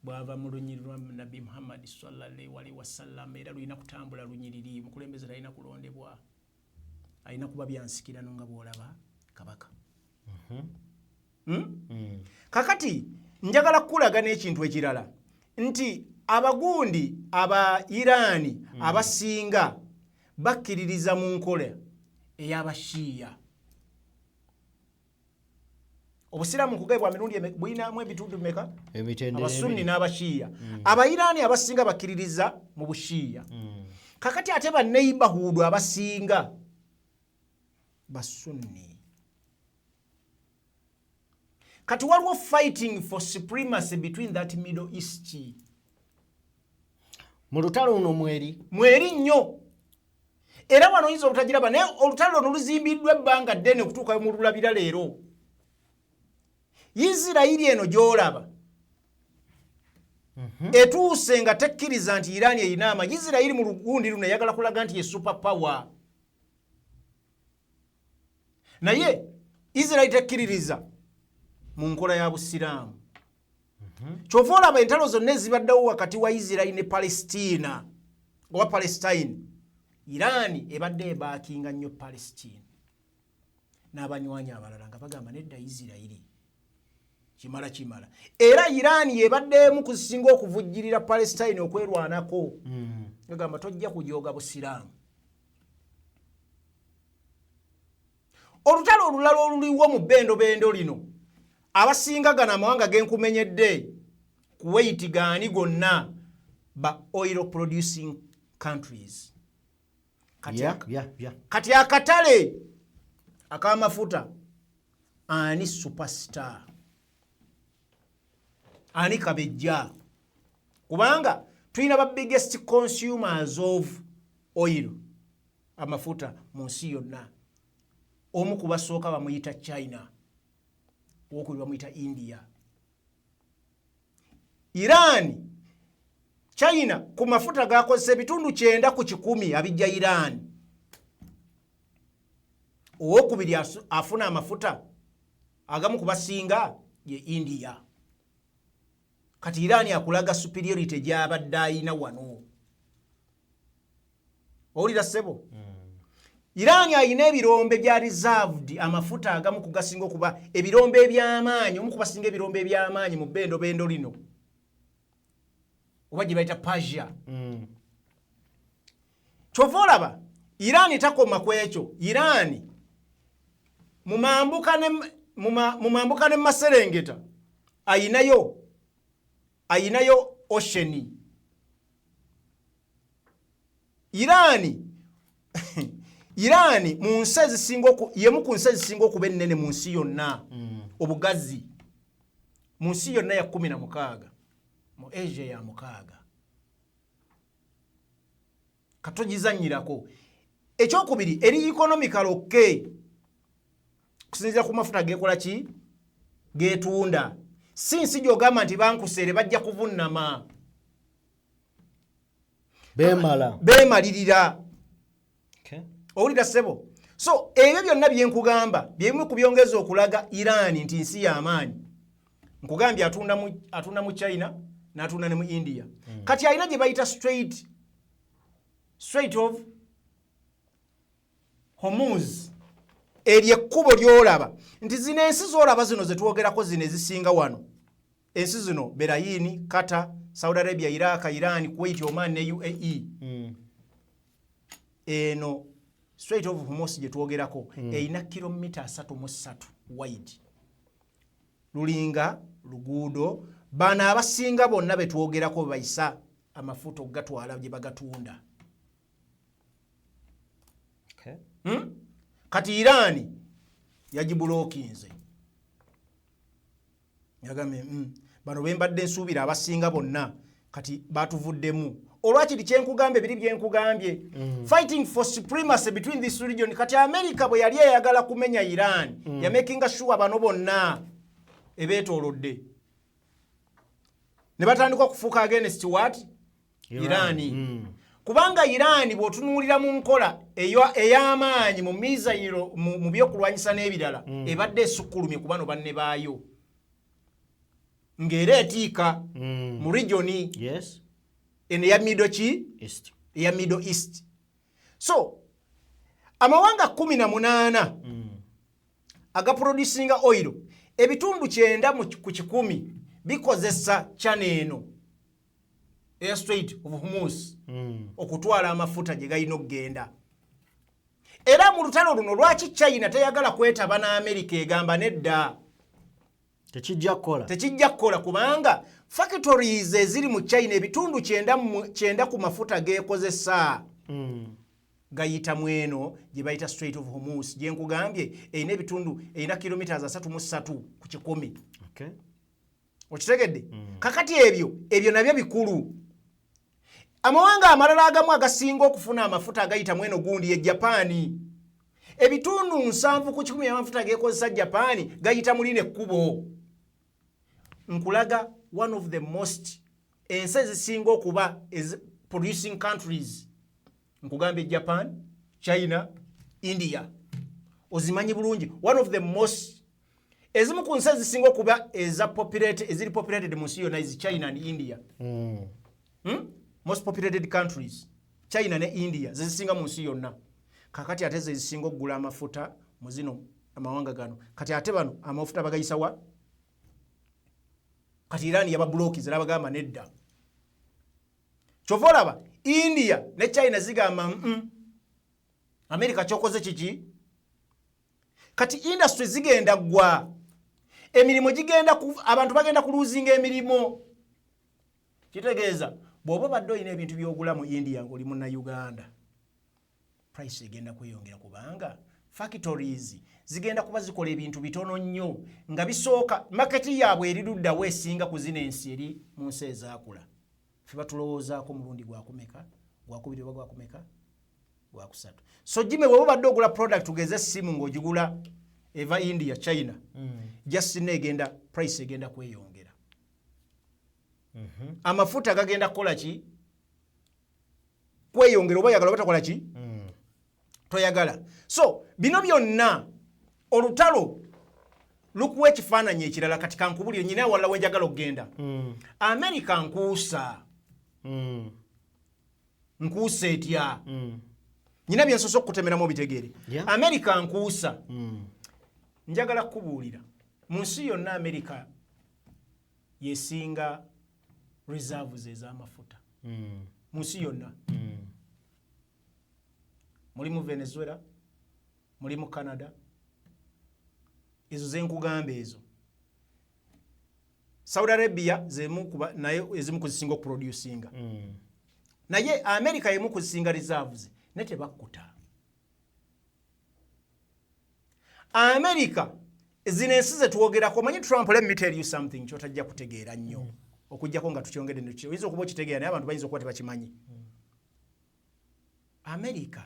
bwava mu lunyiri lwa Nabi Muhammad sallallahu alaihi wasallam era luyina kutambula lunyiriri. Omukulembeze talina kulondebwa, alina kuba byansikirano nga bw'olaba kabaka. Kakati njagala kukulaga n'ekintu ekirala nti abagundi aba Irani abasinga bakkiririza mu nkola ey'abashiya. Obusiraamu kugaibwa mirundi bulinamu ebitundu bimeka? Abasunni n'abashiya. Abairani abasinga bakkiririza mu bushiya. Kakati ate ba neighborhood abasinga basunni. Kati waliwo fighting for supremacy between that Middle East. Mu lutalo luno mweri nnyo. Era wano oyinza obutagiraba naye olutalo luno luzimbiddwa ebbanga ddene okutuuka mu lulabira leero. Isirayiri eno gy'olaba etuuse nga tekkiriza nti Irani erina amaanyi. Isirayiri mu lugundi luno eyagala kulaga nti ye super power. Naye Isirayiri tekkiririza mu nkola ya busiraamu. Kyova olaba entalo zonna ezibaddewo wakati wa Isirayiri ne Palestina oba Palestine. Irani ebadde ebaakinga nnyo Palestine n'abanywanyi abalala nga bagamba nedda Isirayiri kimala. Era Irani yebaddemu kusinga okuvujjirira Palestine okwerwanako. Ngamba tojja kujooga busiraamu. Olutalo olulala oluliwo mu bbendobendo lino abasinga gana amawanga genkumenyedde Kuwait gaani gonna ba oil producing countries. Kati akatale akamafuta ani superstar, ani kabejja, kubanga tulina ba biggest consumers of oil amafuta mu nsi yonna. Omu ku basooka bamuyita China, owokubiri bamuyita India. Iran China ku mafuta gakozesa ebitundu 9 ku 10 abijja Iran. Owokubiri afuna amafuta agamu kubasinga ye India. Kati Iran akulaga superiority gy'abadde ayina wano. Olira sebo? Iran ayina ebirombe bya reserved amafuta agamu kugasinga okuba ebirombe eby'amaanyi omu kubasinga ebirombe eby'amaanyi mu bendo lino. Oba gye bayita Persia. Kyova olaba Iran takoma ku ekyo. Iran mu mambuka ne Maserengeta ayinayo ocean. Iran mu nsi ezisinga yemu ku nsi ezisinga okuba ennene mu nsi yonna obugazi mu nsi yonna ya 16 mu Asia ya 6 katogizanyirako. Ekyokubiri eri economical okay kusinzira ku mafuta gekola ki getunda. Sinsi gyogamba nti bankuseere bajja kuvunnama bemalirira. Owulira sebo? So ebyo byonna byenkugamba byemu kubyongeza okulaga Iran nti nsi y'amaanyi. Nkugambye atunda mu China n'atunda ne mu India. Kati alina gye bayita Strait of Hormuz. Erye ekkubo lyolaba nti zino ensi zolaba zino zetwogerako zino ezisinga wano. Ensi zino Belayini, Qatar, Saudi Arabia, Iraq, Iran, Kuwait, Oman ne UAE. Eno Strait of Hormuz gye twogerako eyina kilomita 33 wide. Lulinga luguudo bana abasinga bonna betwogerako bayisa amafuta ogatwala gye bagatunda. Kati Iran yagibulokinze. Yagame bano bembadde nsuubira abasinga bonna kati batuvuddemu. Olwakiri kyenkugambye biri byenkugambye. Fighting for supremacy between this region. Kati America bwe yali eyagala kumenya Iran ya making sure bano bonna ebetolodde. Ne batandika kufuuka against what? Iran. Kubanga Iran bwotunuulira mu nkola ey'amaanyi mu mizayiro mu byokulwanyisa n'ebirala ebadde esukkulumye ku bano banne baayo. Ng'era etiika mu regioni eno ya Middle East. So amawanga 18 agaproducinga oil ebitundu 9 ku 10 bikozesa channel eno Air Strait of Hormuz okutwala amafuta gye galina okugenda. Era mu lutalo luno lwaki China teyagala kwetaba na America egamba nedda tekijja kukola kubanga factories eziri mu China ebitundu 9 ku mafuta gekozesa gayita mweno gye bayita Strait of Hormuz gye nkugambye eyina ebitundu eyina kilometers 33 ku 10. Okitegedde? Kakati ebyo nabyo bikulu. Amawanga amalala agamu agasinga okufuna amafuta agayita mweno gundi ye Japani. Ebitundu 7 ku 10 amafuta gekozesa Japani gayita muline kubo. Nkulaga one of the most ensi ezisinga okuba producing countries. Nkugambye Japan, China, India. Ozimanyi bulungi. One of the most ezimu ku nsi ezisinga okuba eziri populated mu nsi yonna is China and India. Most populated countries China ne India zezisinga mu nsi yonna. Kakati ate zezisinga okugula amafuta mu zino amawanga gano. Kati ate bano amafuta bagayisa wa? Kati Iran yababloki zirabagamba nedda. Kyova olaba India ne China zigamba America kyokoze kiki? Kati industry zigenda gwa. Emirimu gigenda abantu bagenda kuluzinga emirimu. Kitegeeza bw'oba badde olina ebintu by'ogula mu India ng'oli mu Uganda, price egenda kweyongera kubanga factories zigenda kuba zikola ebintu bitono nnyo nga bisooka market yaabwe eriruddawo esinga ku zino ensi eri mu nsi ezaakula. Ffe batulowoozaako mulundi gwakumeka, gwakubiri oba gwakumeka, gwakusatu. So Jimmy bw'oba badde ogula product ugeze essimu ng'ogigula eva India, China, just negenda price egenda kweyongera. amafuta gagenda kukola ki kweyongera oba oyagala batakola ki toyagala. So bino byonna olutalo lukuwa ekifaananyi ekirala kati kankubulire nyina wala wenjagala okgenda. America nkuusa etya nyina byensosa okukutemeramu obitegeere. America nkuusa njagala kukubuulira mu nsi yonna America yesinga reserves ez'amafuta mu nsi yonna. Mulimu Venezuela, mulimu Canada, ezo zenkugamba ezo. Saudi Arabia zemu kuba naye ezimu kuzisinga okuproducinga. Naye America yemu kuzisinga reserves ne tebakkuta. America zinensi zetwogerako manyi Trump, let me tell you something kyotajja kutegeera nnyo okujjako nga tukyongedde nekyo oyinza okuba okitegeera naye abantu bayinza okuba tebakimanyi. America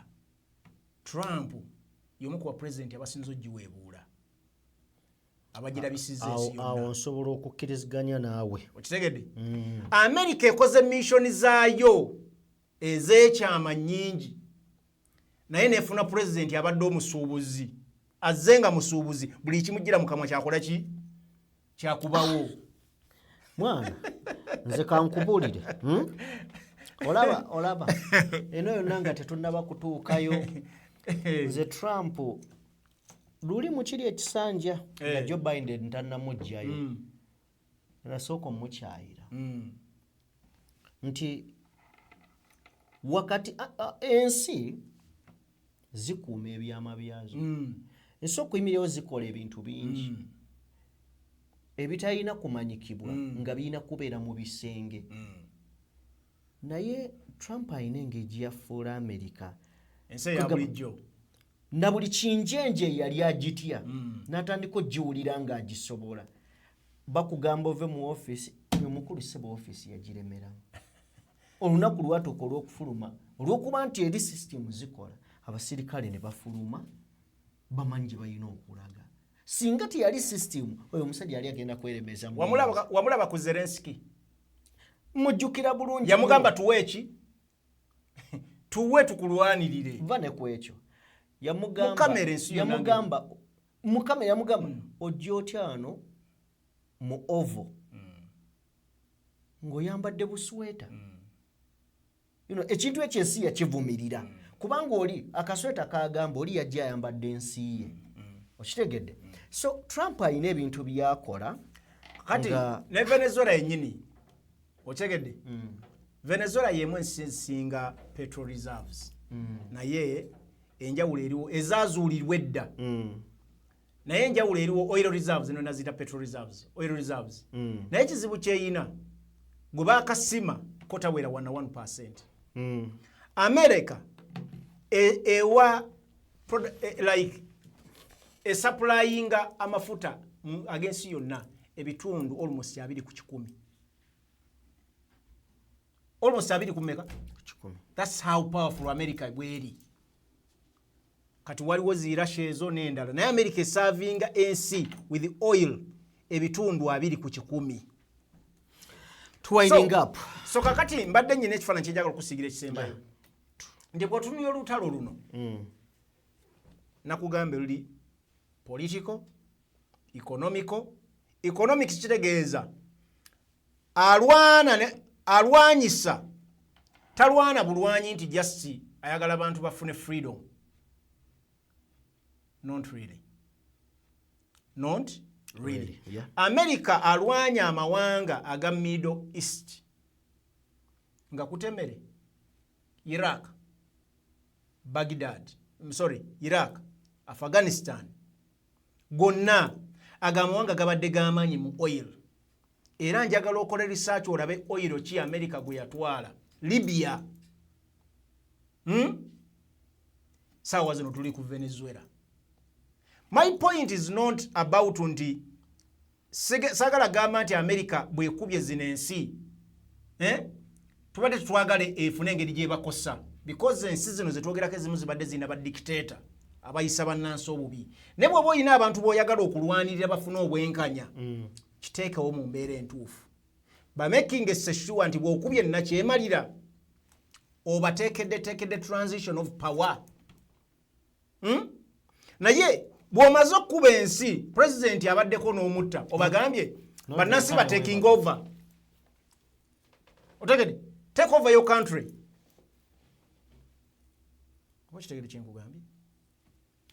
Trump yomu kuba president abasinza ogiweebuula abagirabisiza ensi yonna. Awo nsobola okukkiriziganya naawe okitegedde. America ekoze mission zaayo ez'ekyama nnyingi naye nefuna president abadde omusuubuzi azenga musuubuzi buli kimujjira mu kamwa kyakola ki kyakubawo. Mwana nze kankubuulire olaba eno yonna nga tetunnaba kutuukayo. Nze Trump luli mu kiri ekisanja nga Joe Biden tannamugjayo nasooka omukyayira nti wakati ensi zikuuma ebyama byazo ensi okuyimirirawo zikola ebintu bingi ebitalina kumanyikibwa nga birina kubeera mu bisenge. Naye Trump alina engeri yafuula America ensi ya bulijjo na buli kinjenje yali agitya n'atandika ogiwulira ng'agisobola. Bakugamba ove mu office omukulu ssebo office yagiremera olunaku lwatuuka olw'okufuluma olw'okuba nti eri system zikola abasirikale ne bafuluma bamanyi gye balina okulaga. Singa teyali system oyo omusajja yali agenda kweremeza. Wamulaba ku Zelensky mujjukira bulungi yamugamba tuwe eki tuwe tukulwanirire va ne ku ekyo yamugamba ojja otya wano mu ovo ng'oyambadde busweta. Ekintu ekyo ensi yakivumirira kubanga oli akasweta kagamba oli yajja ayambadde ensi ye okitegedde. So Trump alina ebintu byakola kati ne Venezuela yennyini okitegedde. Venezuela yemu ensi ezisinga petrol reserves naye enjawulo eriwo ezaazuulirwa edda naye enjawulo eriwo oil reserves eno naziyita petrol reserves oil reserves naye kizibu kyeyina gwe baakasima kotawera 1% America ewa like supplyinga amafuta agensi yonna ebitundu almost 2 almost 2 That's how powerful America bweri. Kati waliwo zirashe ezo n'endala naye America esavinga ensi with oil ebitundu 2 Twiding up. So kakati mbadde nyine ekifaananyi ky'enjagala okusigira ekisembayo nti bw'otunula olutalo luno nakugambe luli political economics kitegeeza alwanyisa talwana bulwanyi nti just ayagala abantu bafune freedom. Not really. Yeah. America alwanya amawanga aga Middle East nga kutemere Iraq, Afghanistan gonna agamawanga gabadde gamanyi mu oil. Era njagala okola research olabe oil ki America gwe yatwala. Libya. Sawa zino tuli ku Venezuela. My point is not about nti sagala gamba nti America bwekubye zino ensi tubadde twagale efune engeri gye bakosa because ensi zino zetwogerako ezimu zibadde zina ba dictator abayisa bannansi obubi ne bw'oba olina abantu b'oyagala okulwanirira bafune obwenkanya kiteekawo mu mbeera entuufu ba making sure nti bw'okubye nakyemalira obateekedde transition of power. Naye bw'omaze okuba ensi president abaddeko n'omutta obagambye bannansi ba taking over. Otegedde take over your country. Okitegedde kyenkugambye?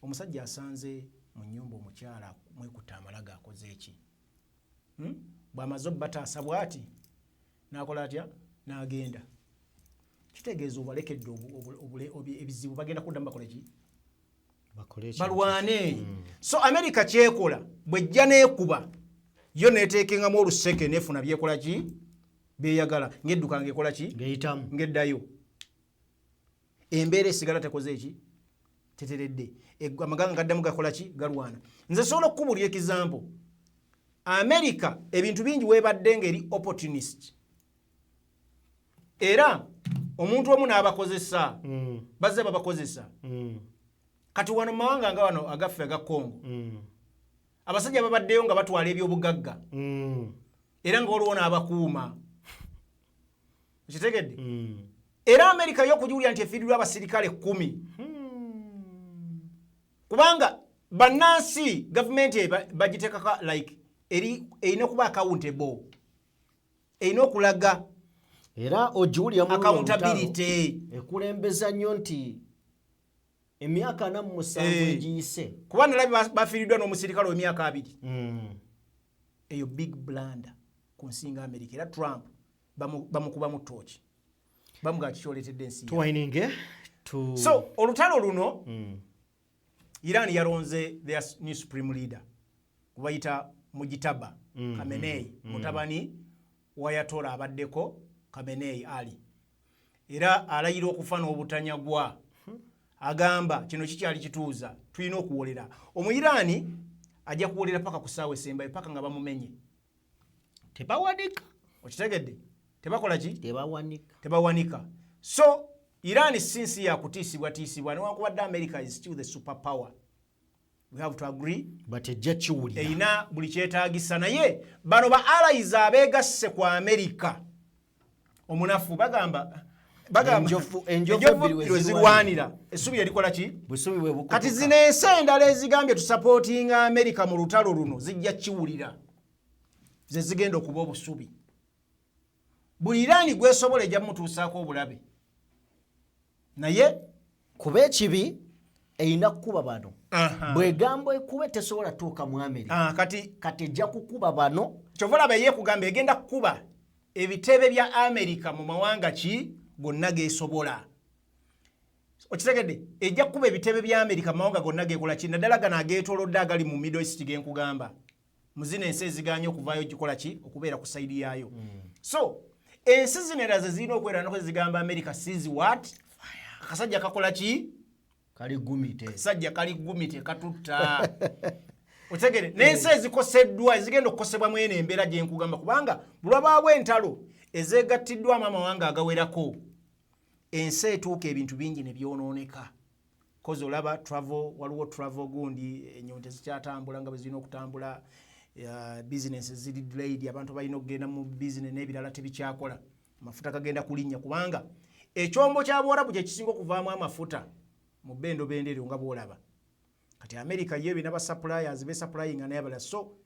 Omusajja asanze mu nnyumba omukyala mwekutta amalaga akoze eki? Bw'amaze obbataasa bw'ati n'akola atya? N'agenda. Kitegeeza obalekedde ebizibu bagenda kuddamu bakole ki? Balwane. So America kyekola bwejja neekuba yo neeteekengamu oluseke neefuna byekola ki? Byeyagala. Ng'edduka ng'ekola ki? Ng'eyitamu. Ng'eddayo. Embeera esigala tekoze eki? Teteredde. Amaganga gaddamu gakola ki? Galwana. Nze sobola okukubulira ekizampo. America ebintu bingi weebadde ng'eri opportunist. Era omuntu omu n'abakozesa. Bazze babakozesa. Kati wano mawanga nga wano agaffe aga Congo. Abasajja babaddeyo nga batwala ebyobugagga. Era nga waliwo n'abakuuma. Kitegedde? Era America y'okujuulira nti efiirirwa abasirikale 10. Kubanga bannansi gavumenti bagiteekako like erina okuba accountable. Erina okulaga. Era ojuulira mu accountability. Ekulembeza nnyo nti emyaka 47 egiyise. Kuba nalabye bafiiriddwa n'omusirikale w'emyaka 2. Eyo big blunder ku nsi nga America. Era Trump bamukuba mu tooki. Bamuga kikyoletedde ensi. Twininge. So olutalo luno Iran yalonze their new supreme leader. Kubayita Mujitaba Khamenei. Mutabani wayatola abaddeko Khamenei Ali. Era alayira okufa n'obutanyagwa. Agamba kino kikyali kituuza tulina okuwolera. Omuyirani ajja kuwolera paka ku ssaawa esembayo paka nga bamumenye. Tebawanika. Okitegedde? Tebakola ki? Tebawanika. So Iran since ya kutiisibwa newankubadde America is still the superpower. We have to agree. But ejja kiwulira. Eyina buli kyetaagisa naye bano ba allies abeegasse ku America. Omunafu bagamba enjovu zirwanira. Essubi erikola ki? Busubi bwe bukutuka. Kati zino ensi endala ezigambye tusupportinga America mu lutalo luno zijja kiwulira. Ze zigenda okuba obusubi. Buli Iran gwesobola ejja mutuusaako obulabe. Naye kuba ekibi eyina kukuba bano. Bwegambo ekube tesobola tuuka mu America. Kati ejja kukuba bano. Kyovola be yekugamba egenda kukuba ebitebe bya America mu mawanga ki gonna geesobola. Okitegedde? Ejja kukuba ebitebe bya America mu mawanga gonna geekola ki? Naddala gano ageetoolodde agali mu Middle East genkugamba. Muzina ensi eziganye okuvaayo gikola ki? Okubeera ku sayidi yaayo. So ensi zino era ze zirina okwera n'okwezigamba America sees what? Akasajja kakola ki? Kali gumite. Akasajja kali gumite katutta. Otegere n'ensi ezikoseddwa ezigenda okukosebwa mwene embeera gye nkugamba kubanga bulwabaawo entalo ezeegattiddwamu amawanga agawerako. Ensi etuuka ebintu bingi ne byonooneka. Kozi olaba travel waliwo travel gundi ennyonta zikyatambula nga bwe zirina okutambula. Business ziri delayed abantu balina okugenda mu business n'ebirala tebikyakola. Amafuta gagenda kulinnya kubanga ekyombo kya Bwarabu kye kisinga okuvaamu amafuta mu bendo bendere nga bwolaba. Kati America ye bina ba suppliers be supplying n'abalala. So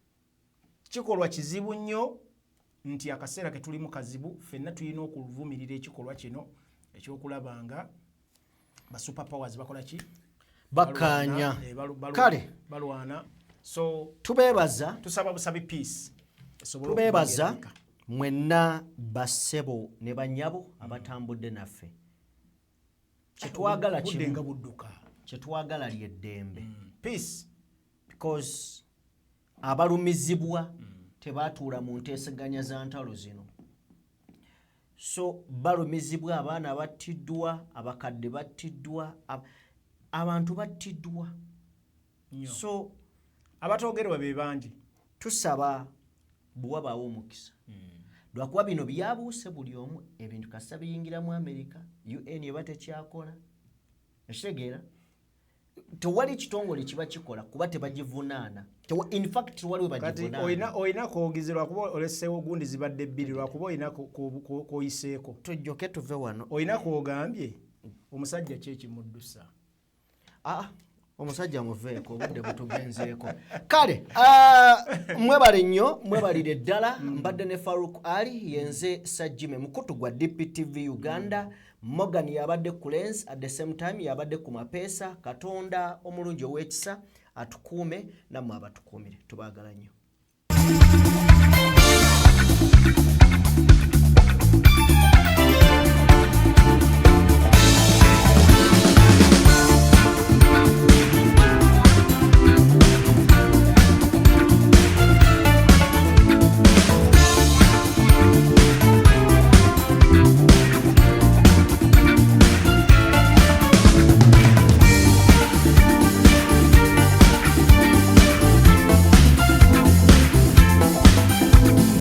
kikolwa kizibu nnyo nti akaseera ke tuli mu kazibu ffenna tulina okuvumirira ekikolwa kino ekyokulabanga ba superpowers bakola ki? Bakanya. Kale balwana. So tubeebaza tusaba busabi peace. Tubeebaza mwenna bassebo ne banyabo abatambudde naffe. Kyetwagala kirenga budduka. Kyetwagala ly'eddembe. Peace. Because abalumizibwa tebaatuula mu nteeseganya za ntalo zino. So balumizibwa abaana battiddwa, abakadde battiddwa, abantu battiddwa. So abatoogerwa be bangi. Tusaba buwabaawo omukisa. Lwakuba bino byabuuse buli omu ebintu kasita biyingira mu America, UN eba tekyakola. Ekitegeera tewali kitongole kiba kikola kuba tebagivunaana. In fact tewali bagivunaana. Kati oyina kwogezerwa kuba oleseewo gundi zibadde bbiri lwakuba oyina kwoyiseeko. Tujjoke tuve wano. Oyina kwogambye omusajja ki ekimuddusa? Omusajja muveeko obudde butugenzeeko. Kale mwebale nnyo mwebalire ddala mbadde ne Farouk Ali yenze Sajjime mukutu gwa DPTV Uganda. Morgan yabadde ku lens at the same time yabadde ku mapeesa. Katonda omulungi ow'ekisa atukuume nammwe abatukuumire. Tubaagala nnyo.